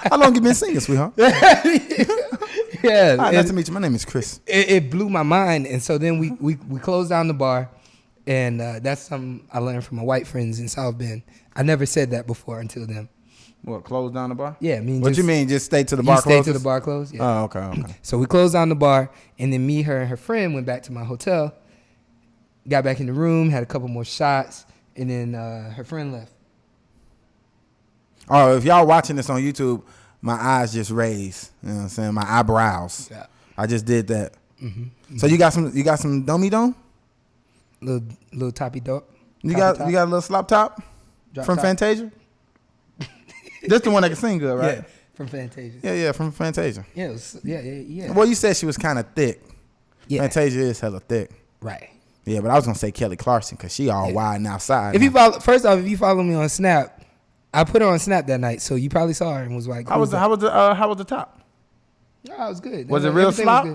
How long you been singing, sweetheart? Yeah. Hi, nice to meet you. My name is Chris. It blew my mind. And so then we closed down the bar. And that's something I learned from my white friends in South Bend. I never said that before until then. What, close down the bar? Yeah, I mean, what you mean, just stay to the bar stay closes? to the bar close? Yeah. Oh, okay. So we closed down the bar, and then me, her, and her friend went back to my hotel, got back in the room, had a couple more shots, and then her friend left. Oh, if y'all watching this on YouTube, my eyes just raised. You know what I'm saying? My eyebrows. Yeah. I just did that. Mm-hmm. So you got some dummy dome? Little toppy dog. You got a little slop top from top. Fantasia? This the one that can sing good, right? Yeah, from Fantasia. Yeah, from Fantasia. Yeah, yeah. Well, you said she was kind of thick. Yeah. Fantasia is hella thick. Right. Yeah, but I was gonna say Kelly Clarkson because she all wide and outside. If you follow me on Snap, I put her on Snap that night, so you probably saw her and was like, how was the top? No, it was good. Was it real slop?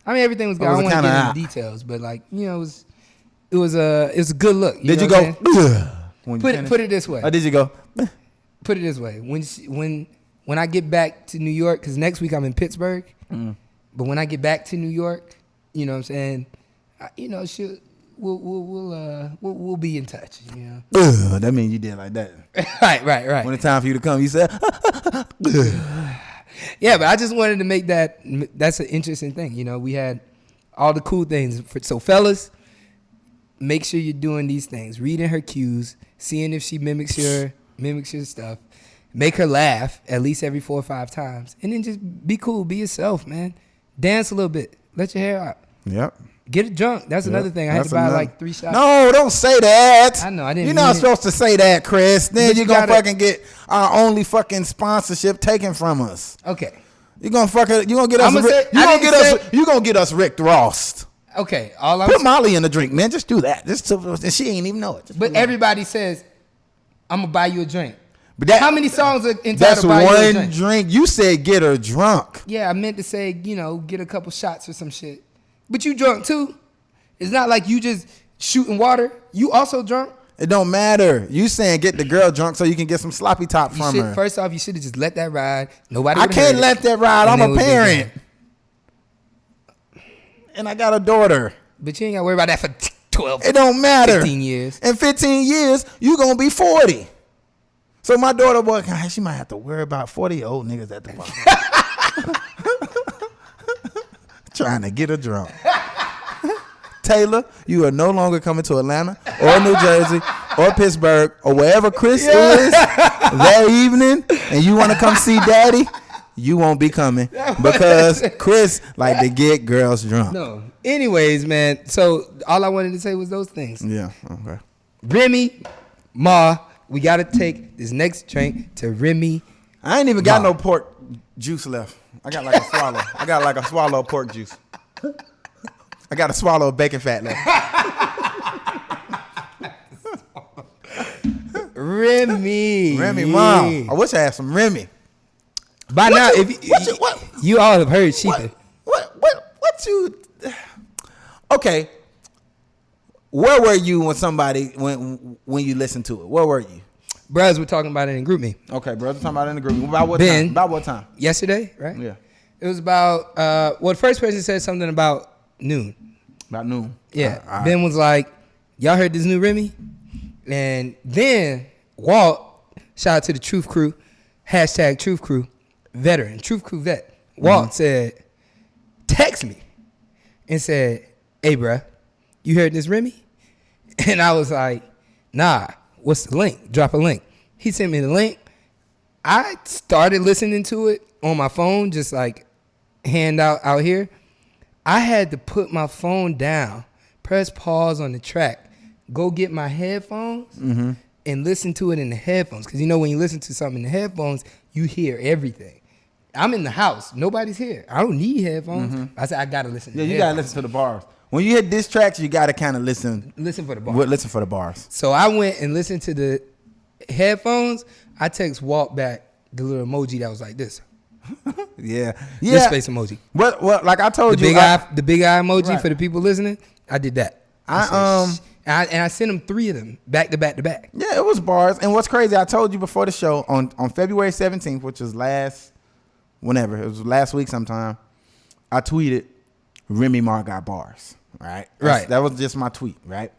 I mean, everything was good. Or I was don't it want to kinda get into details, but like, it was a good look. Did you go? Put it this way. Or did you go? Put it this way. When I get back to New York, because next week I'm in Pittsburgh, but when I get back to New York, you know what I'm saying? We'll be in touch. You know. That means you did like that. Right. When it's time for you to come, you said. Yeah, but I just wanted to make that's an interesting thing. You know, we had all the cool things. So fellas, make sure you're doing these things. Reading her cues, seeing if she mimics your stuff. Make her laugh at least every 4 or 5 times. And then just be cool, be yourself, man. Dance a little bit. Let your hair out. Yep. Get it drunk. That's another thing. I had to buy like 3 shots. No, don't say that. I know. I didn't. You're not supposed to say that, Chris. Then you're gonna fucking get our only fucking sponsorship taken from us. Okay. You're gonna get us. You're gonna get us Rick Ross. Okay. Put Molly in the drink, man. Just do that. She ain't even know it. But everybody says, "I'm gonna buy you a drink." But how many songs are entitled that's to buy you a one drink? drink. You said get her drunk. Yeah, I meant to say, get a couple shots or some shit. But you drunk too. It's not like you just shooting water. You also drunk. It don't matter. You saying get the girl drunk so you can get some sloppy top from her. First off, you should have just let that ride. Nobody. I can't let that ride. I'm a parent. And I got a daughter. But you ain't got to worry about that for 12. It don't matter. 15 years. In 15 years, you going to be 40. So my daughter, boy, she might have to worry about 40-year-old niggas at the bar. Trying to get her drunk. Taylor, you are no longer coming to Atlanta or New Jersey or Pittsburgh or wherever Chris is that evening, and you want to come see Daddy, you won't be coming because Chris like to get girls drunk. No. Anyways, man, so all I wanted to say was those things. Yeah, okay. Remy, Ma, we got to take this next drink to Remy. I ain't even got no pork juice left. I got like a swallow. I got like a swallow of pork juice. I got a swallow of bacon fat left. Remy, Mom. I wish I had some Remy. By now, you all have heard Sheetha. What you? Okay. Where were you when you listened to it? Where were you? Bros, we're talking about it in group me. Okay, bro. Talking about it in the group. About what Ben, time? About what time? Yesterday, right? Yeah. It was about, the first person said something about noon. About noon. Yeah. All right. Ben was like, y'all heard this new Remy? And then Walt, shout out to the Truth Crew, hashtag Truth Crew, veteran, Truth Crew vet. Walt said, text me and said, hey, bruh, you heard this Remy? And I was like, nah, what's the link? Drop a link. He sent me the link. I started listening to it on my phone, just like hand out here. I had to put my phone down, press pause on the track, go get my headphones, and listen to it in the headphones. Because you know when you listen to something in the headphones, you hear everything. I'm in the house. Nobody's here. I don't need headphones. I said, I got to listen to Yeah, the you got to headphones. listen to the bars. When you hit diss tracks, you got to kind of listen. Listen for the bars. Listen for the bars. So I went and listened to the headphones. I text Walt back the little emoji that was like this. Yeah. This face emoji. Well, like I told The you. big eye emoji Right. for the people listening. I did that. I sent them 3 of them back to back to back. Yeah, it was bars. And what's crazy, I told you before the show on February 17th, which was it was last week sometime, I tweeted, Remy Ma got bars. Right. That was just my tweet. Right.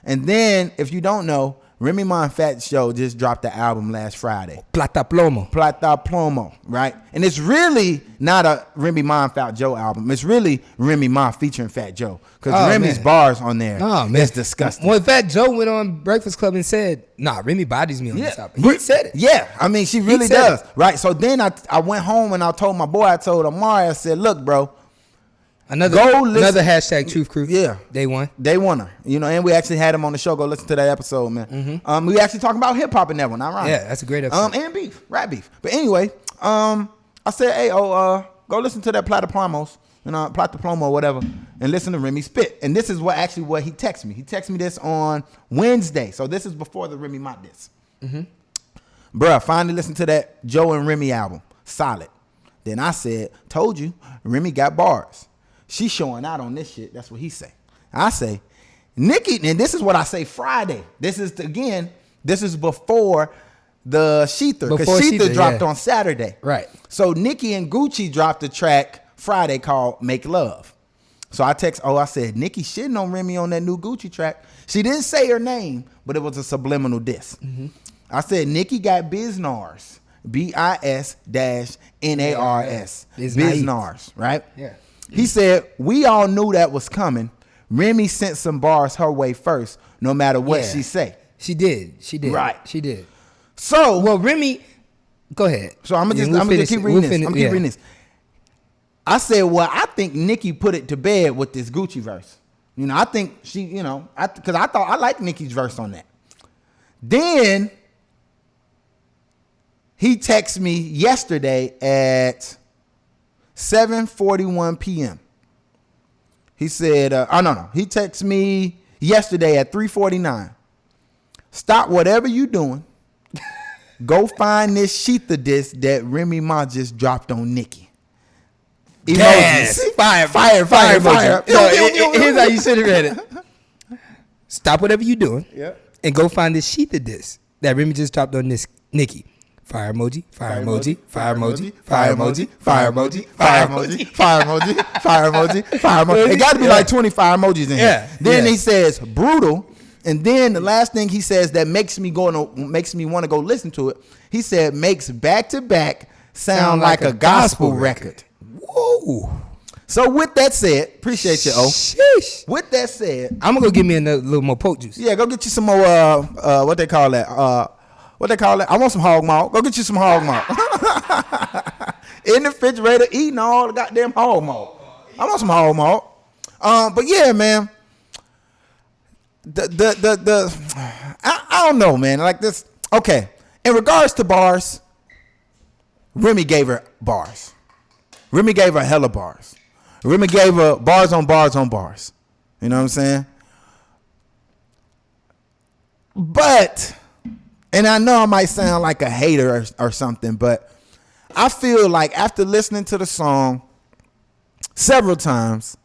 And then, if you don't know, Remy Ma and Fat Joe just dropped the album last Friday. Plata Plomo. Right. And it's really not a Remy Ma and Fat Joe album. It's really Remy Ma featuring Fat Joe. Because Remy's bars on there. Oh, man. It's disgusting. When Fat Joe went on Breakfast Club and said, nah, Remy bodies me on this album. He said it. Yeah. I mean, she really does. Right. So then I went home and I told my boy, I told Amari, I said, look, bro. Another hashtag Truth Crew. Yeah. They won her. You know, and we actually had him on the show. Go listen to that episode, man. We actually talking about hip hop in that one. Not right. Yeah, that's a great episode. And rap beef. But anyway, I said, hey, go listen to that Plata Plomos, Plata Plomo, whatever, and listen to Remy spit. And this is what he texted me. He texted me this on Wednesday. So this is before the Remy Ma diss. Bruh, finally listened to that Joe and Remy album. Solid. Then I said, told you, Remy got bars. She's showing out on this shit. That's what he say. I say, Nicki, and this is what I say Friday. This is before the Sheetha. Because Sheetha dropped on Saturday. Right. So Nicki and Gucci dropped a track Friday called Make Love. So I said, Nicki shitting on Remy on that new Gucci track. She didn't say her name, but it was a subliminal diss. I said, Nicki got Biznars. BIS-NARS. Biznars, right? Yeah. He said, we all knew that was coming. Remy sent some bars her way first, no matter what she say. She did. Right. She did. So, well, Remy, go ahead. So I'm gonna keep reading this. I said, well, I think Nicki put it to bed with this Gucci verse. I think she, because I thought I liked Nicki's verse on that. Then he texted me yesterday at 7:41 p.m. He said, He texted me yesterday at 3:49. Stop whatever you doing. Go find this Sheetha disc that Remy Ma just dropped on Nicki. Yes. Fire. Here's how you should have read it. Stop whatever you doing. Yeah. And go find this Sheetha disc that Remy just dropped on this Nicki. Fire emoji, fire emoji, fire emoji, fire emoji, fire emoji, fire emoji, fire emoji, fire emoji, fire emoji. It got to be like 25 emojis in here. Then he says brutal, and then the last thing he says that makes me want to go listen to it. He said makes back to back sound like a gospel record. Whoa. So with that said, appreciate you, O. Sheesh. With that said, I'm gonna go get me another little more poke juice. Yeah, go get you some more. What they call that? I want some hog malt. Go get you some hog malt. In the refrigerator, eating all the goddamn hog malt. I want some hog malt. But yeah, man. I don't know, man. Like this. Okay. In regards to bars, Remy gave her bars. Remy gave her hella bars. Remy gave her bars on bars on bars. You know what I'm saying? But, and I know I might sound like a hater or something, but I feel like after listening to the song several times,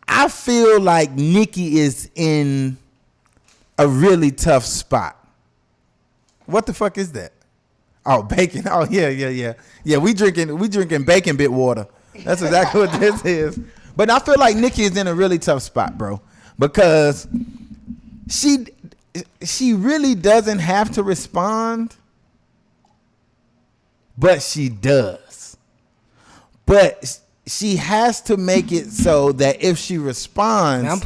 I feel like Nicki is in a really tough spot. What the fuck is that? Oh, bacon. Oh, yeah. Yeah, we drinking bacon bit water. That's exactly what this is. But I feel like Nicki is in a really tough spot, bro, because she really doesn't have to respond, but she does. But she has to make it so that if she responds, Man, I'm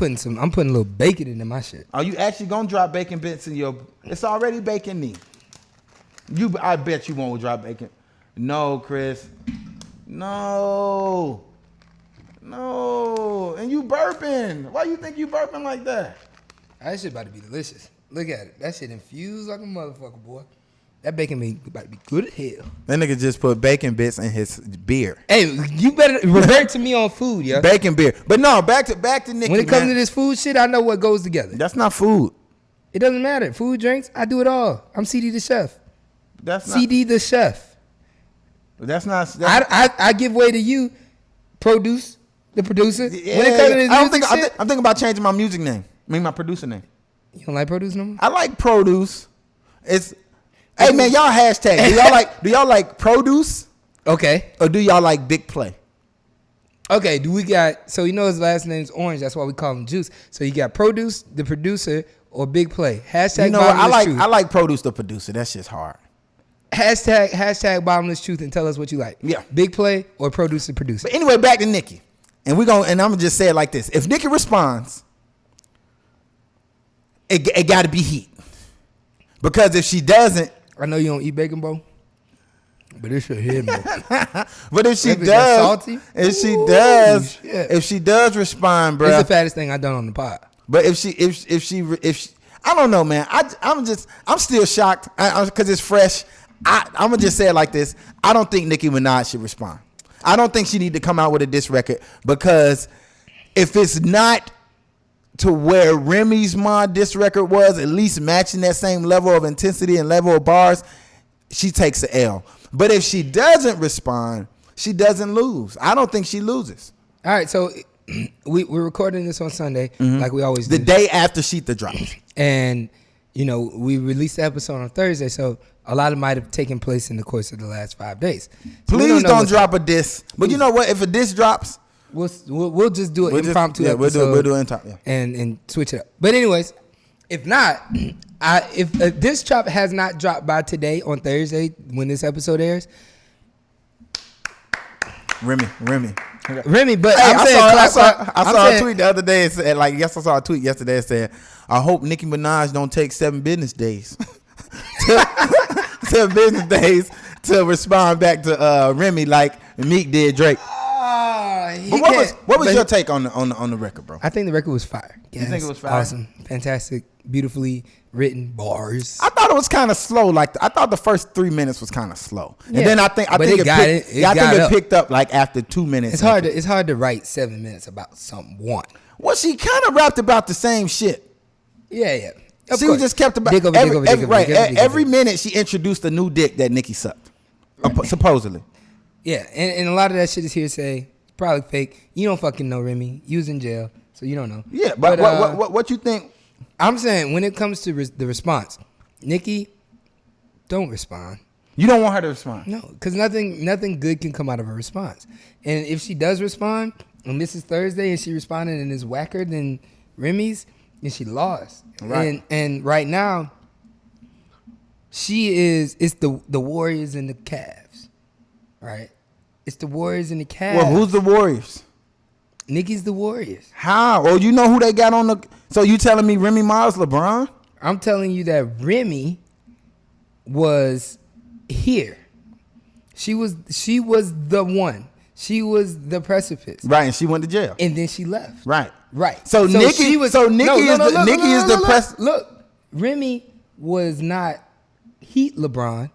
putting a little bacon into my shit. are you actually gonna drop bacon bits in your? It's already bacon-y. I bet you won't drop bacon. No, Chris. No. And you burping. Why you think you burping like that? That shit about to be delicious. Look at it. That shit infused like a motherfucker, boy. That bacon about to be good as hell. That nigga just put bacon bits in his beer. Hey, you better revert to me on food, yeah. Bacon beer. But no, back to Nicki. When it comes to this food shit, I know what goes together. That's not food. It doesn't matter. Food, drinks, I do it all. I'm CD the chef. That's not CD the chef. That's not I give way to you, produce, the producer. Yeah, When it comes to this I'm music shit, thinking about changing my music name. I mean my producer name. you don't like produce no more? I like produce. It's hey man, y'all hashtag. Do y'all like produce Okay. or do y'all like big play? Okay, do we got, so you know his last name's Orange, that's why we call him Juice. So you got produce, the producer, or big play. Hashtag You know what? bottomless truth. I like produce the producer. That shit's hard. Hashtag bottomless truth and tell us what you like. Yeah. Big play or produce the producer. But anyway, back to Nicki. And I'm gonna just say it like this. If Nicki responds, it gotta be heat. Because if she doesn't, I know you don't eat bacon, bro, but it should hit me. but if she If it's does, salty, if she does respond, bro. It's the fattest thing I've done on the pod. But if she, I don't know, man. I'm still shocked because it's fresh. I'm gonna just say it like this. I don't think Nicki Minaj should respond. I don't think she need to come out with a diss record because if it's not to where Remy's mod diss record was, at least matching that same level of intensity and level of bars, she takes the L. But if she doesn't respond, she doesn't lose. I don't think she loses. All right, so we're recording this on Sunday, like we always do. The day after Sheetha drops. And, you know, we released the episode on Thursday, so a lot of it might have taken place in the course of the last 5 days. So Please don't drop a diss. But you know what? If a diss drops, we'll just do an impromptu episode. We'll do impromptu. Yeah. And switch it up. But anyways, if not, if this drop has not dropped by today on Thursday when this episode airs, Remy. but Hey, I'm saying I saw a tweet the other day. It said, I saw a tweet yesterday. It said, I hope Nicki Minaj don't take 7 business days. 7 business days to respond back to Remy like Meek did Drake. But what was your take on the record, bro? I think the record was fire. Yes, you think it was fire? Awesome, fantastic, beautifully written bars. I thought it was kind of slow. I thought the first 3 minutes was kind of slow, and Yeah. then I think it picked up like after 2 minutes. It's hard to write 7 minutes about something one. Well, she kind of rapped about the same shit. Yeah. She just kept about every minute she introduced a new dick that Nicki sucked, supposedly. Yeah, and a lot of that shit is hearsay. Probably fake. You don't fucking know Remy. You was in jail, so you don't know. Yeah, but what you think? I'm saying when it comes to the response, Nicki, don't respond. You don't want her to respond. No, because nothing good can come out of a response. And if she does respond, and this is Thursday, and she responded and is whacker than Remy's, then she lost. Right. And right now, it's the Warriors and the Cavs, right? It's the Warriors and the Cavs. Well, who's the Warriors? Nicki's the Warriors. How? Oh, you know who they got on the... So you telling me Remy Miles, LeBron? I'm telling you that Remy was here. She was the one. She was the precipice. Right, and she went to jail. And then she left. Right. So Nicki is the Look, Remy was not Heat LeBron.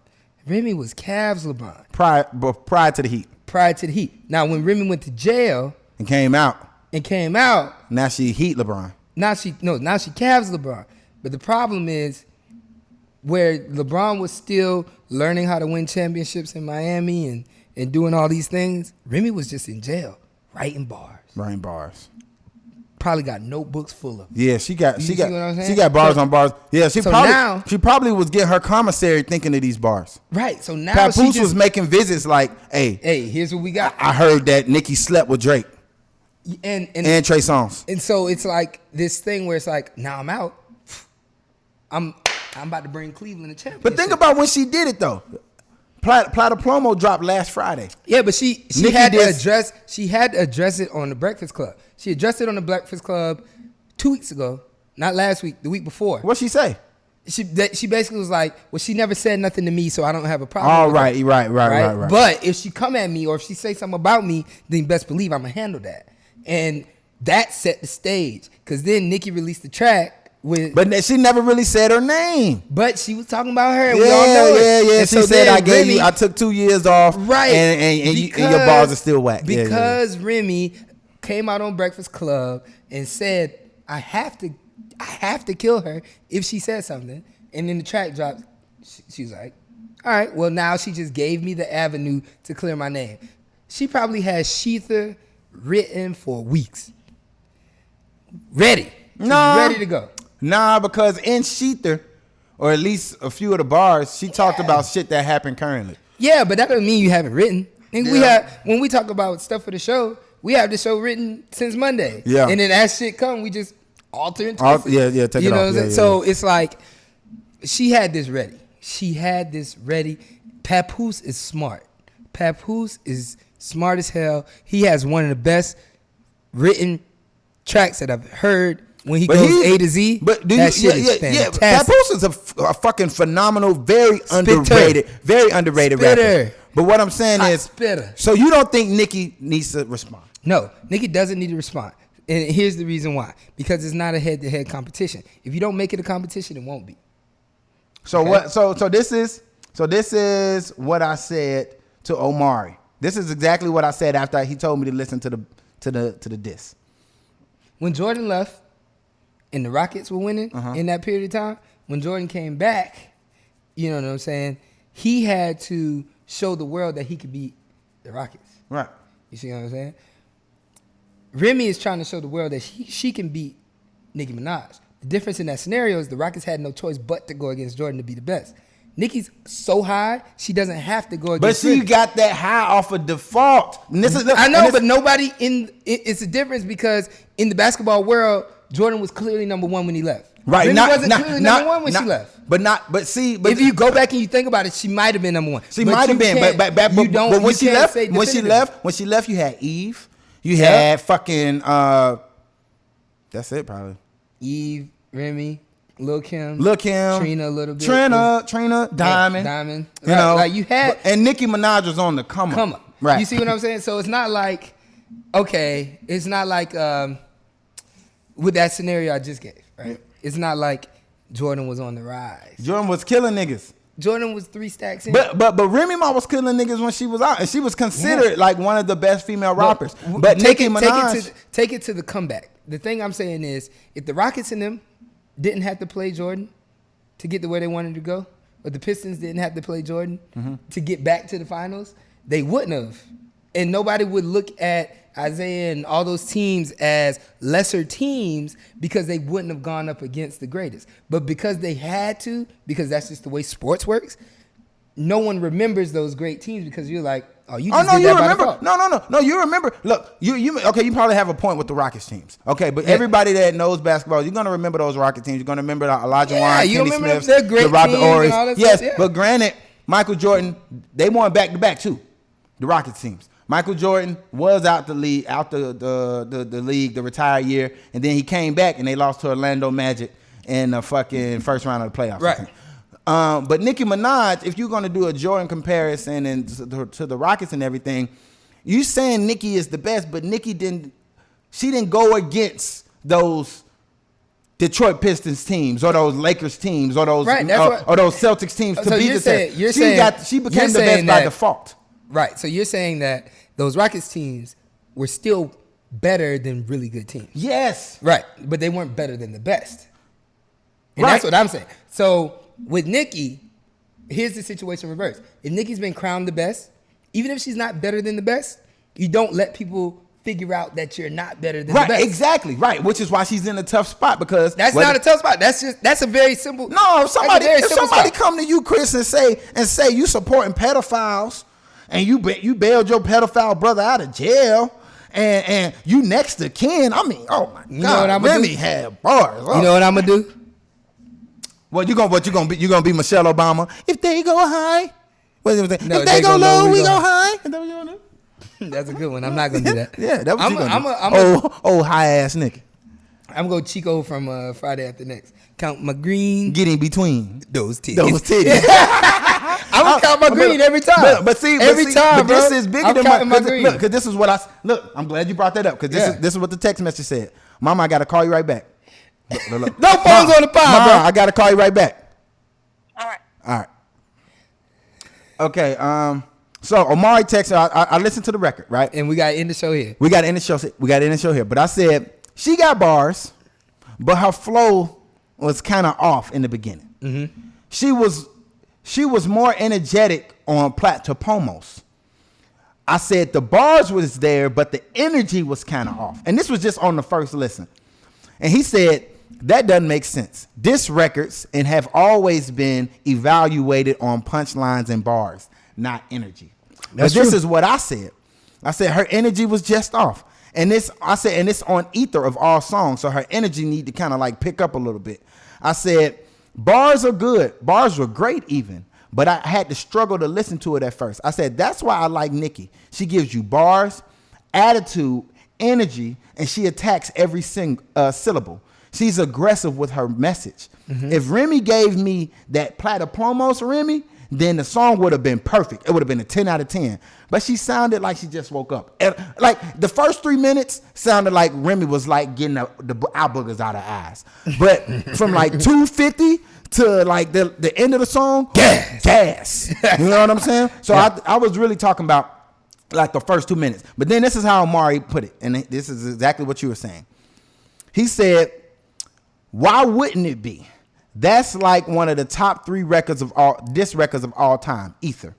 Remy was Cavs LeBron Prior to the Heat. prior to the Heat. Now, when Remy went to jail And came out. Now she Heat LeBron. now she Cavs LeBron. But the problem is where LeBron was still learning how to win championships in Miami and doing all these things, Remy was just in jail, writing bars. Probably got notebooks full of. Yeah, she got see what I'm saying? she got bars on bars. Yeah, she now- probably was getting her commissary thinking of these bars. Right. So now Papoose was making visits like, hey, here's what we got. I heard that Nicki slept with Drake And Trey Songz. And so it's like this thing where it's like, now I'm out. I'm about to bring Cleveland a championship. But think about when she did it though. Plata Plomo dropped last Friday. Yeah, but she Nicki had to did- address it on the Breakfast Club. She addressed it on the Breakfast Club 2 weeks ago, not last week, the week before. What'd she say? She basically was like, well, she never said nothing to me, so I don't have a problem. Oh, with right, her. right. But if she come at me or if she say something about me, then best believe I'm gonna handle that. And that set the stage, because then Nicki released the track with. But she never really said her name. But she was talking about her. And we all know it. Yeah. And She so said, then I took 2 years off. Right. And your bars are still whack. Because Remy came out on Breakfast Club and said, I have to kill her if she says something. And then the track drops. She was like, all right, well, now she just gave me the avenue to clear my name. She probably had Sheether written for weeks. Ready. Ready to go. Nah, because in Sheether, or at least a few of the bars, she talked about shit that happened currently. Yeah, but that doesn't mean you haven't written. And Yeah. when we talk about stuff for the show, we have the show written since Monday. Yeah. And then as shit come, we just alter and twist it. Yeah, take You it know off. what I'm saying? So it's like she had this ready. Papoose is smart. Papoose is smart as hell. He has one of the best written tracks that I've heard when he goes A to Z. But that shit is fantastic. Papoose is a fucking phenomenal, very underrated Spitter. rapper. But what I'm saying Hot is, spitter. so you don't think Nicki needs to respond? No, Nicki doesn't need to respond. And here's the reason why. Because it's not a head-to-head competition. If you don't make it a competition, it won't be. So Okay. what? So this is what I said to Omari. This is exactly what I said after he told me to listen to the diss. When Jordan left and the Rockets were winning in that period of time, when Jordan came back, you know what I'm saying, he had to show the world that he could beat the Rockets. Right. You see what I'm saying? Remy is trying to show the world that she can beat Nicki Minaj. The difference in that scenario is the Rockets had no choice but to go against Jordan to be the best. Nicki's so high, she doesn't have to go against But she Remy. got that high off of default. And this is, I know, and this- but nobody it's a difference because in the basketball world, Jordan was clearly number one when he left. right. Remy Not, wasn't not, clearly not, number one when not- she left. But If you go back and you think about it, she might have been number one. she might have been. But when she left, you had Eve. You had fucking. That's it, probably. Eve, Remy, Lil' Kim, Trina a little bit. Trina, Diamond. You know, like you had and Nicki Minaj was on the come up. Right. You see what I'm saying? So it's not like, okay, it's not like with that scenario I just gave, right? It's not like Jordan was on the rise. Jordan was killing niggas. Jordan was 3 stacks in. But Remy Ma was killing niggas when she was out, and she was considered like one of the best female rappers. But But Nicki Minaj, take it to the comeback. The thing I'm saying is, if the Rockets and them didn't have to play Jordan to get to where they wanted to go, or the Pistons didn't have to play Jordan to get back to the finals, they wouldn't have. And nobody would look at Isaiah and all those teams as lesser teams because they wouldn't have gone up against the greatest. But because they had to, because that's just the way sports works, no one remembers those great teams because you're like, oh, you just did you that by remember? default. No, you remember. Look, you okay? You probably have a point with the Rockets teams. Okay, but everybody that knows basketball, you're gonna remember those Rocket teams. You're gonna remember Elijah Wan, you Kenny remember Smith, their great the Robert teams and Ory's. all that Yes, stuff, yeah. but granted, Michael Jordan, they won back to back too. The Rockets teams. Michael Jordan was out the league, the league, the retired year, and then he came back and they lost to Orlando Magic in the fucking first round of the playoffs. Right. I think. But Nicki Minaj, if you're gonna do a Jordan comparison and to the Rockets and everything, you saying Nicki is the best, but Nicki didn't go against those Detroit Pistons teams or those Lakers teams or those Right, that's or those Celtics teams to So be you're the saying- best. you're saying- She you're became the saying best by that- default. Right. So you're saying that those Rockets teams were still better than really good teams. Yes. Right. But they weren't better than the best. And Right. that's what I'm saying. So with Nicki, here's the situation reversed. If Nicki's been crowned the best, even if she's not better than the best, you don't let people figure out that you're not better than the Right, best. exactly. Right, which is why she's in a tough spot because That's not a tough spot. That's a very simple. No, if somebody that's a very simple spot. come to you, Chris, and say you supporting pedophiles, and you bailed your pedophile brother out of jail, and you next to Ken. I mean, oh my You know what God, I'ma Remy do? had bars. You know what I'm gonna do? What you gonna be Michelle Obama? If they go high, No, if they go low, we go high. Is that what you gonna do? That's a good one. I'm not gonna do that. Yeah, that was you gonna do. I'm Oh, high ass nigga. I'm gonna go Chico from Friday After Next. Count my green. Get in between Those titties. those titties. I'm gonna count my green every time. But see, every time, but this bro. is bigger I'm than counting my my green. look. Because this is what look. I'm glad you brought that up because this is what the text message said. Mama, I gotta call you right back. Look. No phones on the pod, Mama, bro. I gotta call you right back. All right. All right. Okay. So Omari texted. I listened to the record, right? And we got to end the show here. We got to end the show here. But I said she got bars, but her flow was kind of off in the beginning. Mm-hmm. She was more energetic on Platopomos. I said the bars was there, but the energy was kind of off. And this was just on the first listen. And he said, that doesn't make sense. Diss records and have always been evaluated on punchlines and bars, not energy. That's But this true. is what I said. I said her energy was just off. And it's on ether of all songs, so her energy need to kind of like pick up a little bit. I said, bars are good. Bars were great even. But I had to struggle to listen to it at first. I said, that's why I like Nicki. She gives you bars, attitude, energy, and she attacks every syllable. She's aggressive with her message. Mm-hmm. If Remy gave me that Platopomos Remy, then the song would have been perfect. It would have been a 10 out of 10. But she sounded like she just woke up. And like the first 3 minutes sounded like Remy was like getting the eye boogers out of her eyes. But from like 250 to like the end of the song, gas. You know what I'm saying? So yeah. I was really talking about like the first 2 minutes. But then this is how Omari put it. And this is exactly what you were saying. He said, why wouldn't it be? That's like one of the top 3 records of all time, Ether.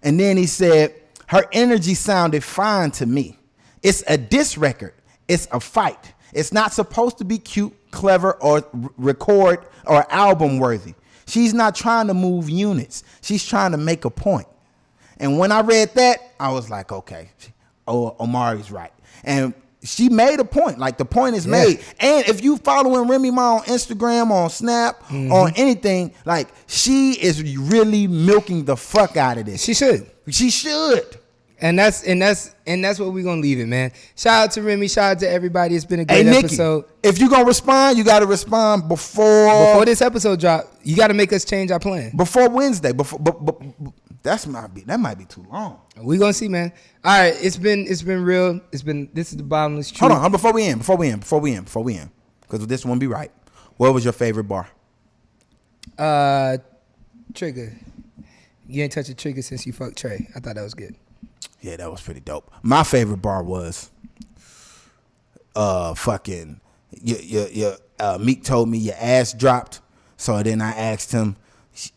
And then he said, her energy sounded fine to me. It's a diss record. It's a fight. It's not supposed to be cute, clever, or record or album worthy. She's not trying to move units. She's trying to make a point. And when I read that, I was like, okay, Omari's right. And she made a point. Like the point is made. And if you following Remy Ma on Instagram, on Snap, on anything, like she is really milking the fuck out of this. She should. She should. And that's what we're gonna leave it, man. Shout out to Remy. Shout out to everybody. It's been a great Nikki, episode. if you're gonna respond, you gotta respond before this episode drop. You gotta make us change our plan. Before Wednesday. But that might be too long. We're gonna see, man. All right, it's been real. This is the Bottomless Truth. Hold on, before we end, because this one be right. What was your favorite bar? Trigger. You ain't touched a trigger since you fucked Trey. I thought that was good. Yeah, that was pretty dope. My favorite bar was fucking Meek told me your ass dropped. So then I asked him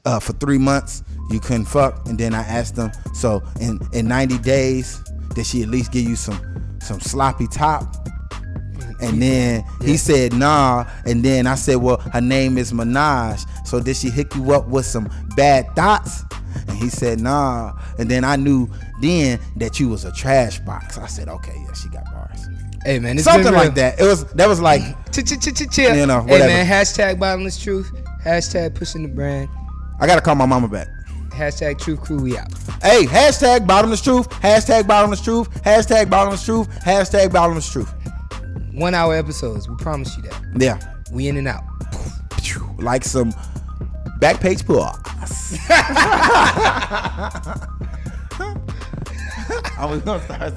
for 3 months you couldn't fuck, and then I asked him, so in 90 days did she at least give you some sloppy top? And then he said nah, and then I said, well, her name is Minaj, so did she hook you up with some bad thoughts? And he said nah, and then I knew then that you was a trash box. I said, okay, yeah, she got bars. Hey man, it's something been real. like that. That was like chill. You know, hey whatever. man, hashtag Bottomless Truth, hashtag pushing the brand, I gotta call my mama back. hashtag Truth Crew, we out. Hey, hashtag Bottomless Truth, hashtag Bottomless Truth, hashtag Bottomless Truth, hashtag Bottomless Truth. 1 hour episodes, we promise you that. Yeah. We in and out. Like some back page pull. I was gonna start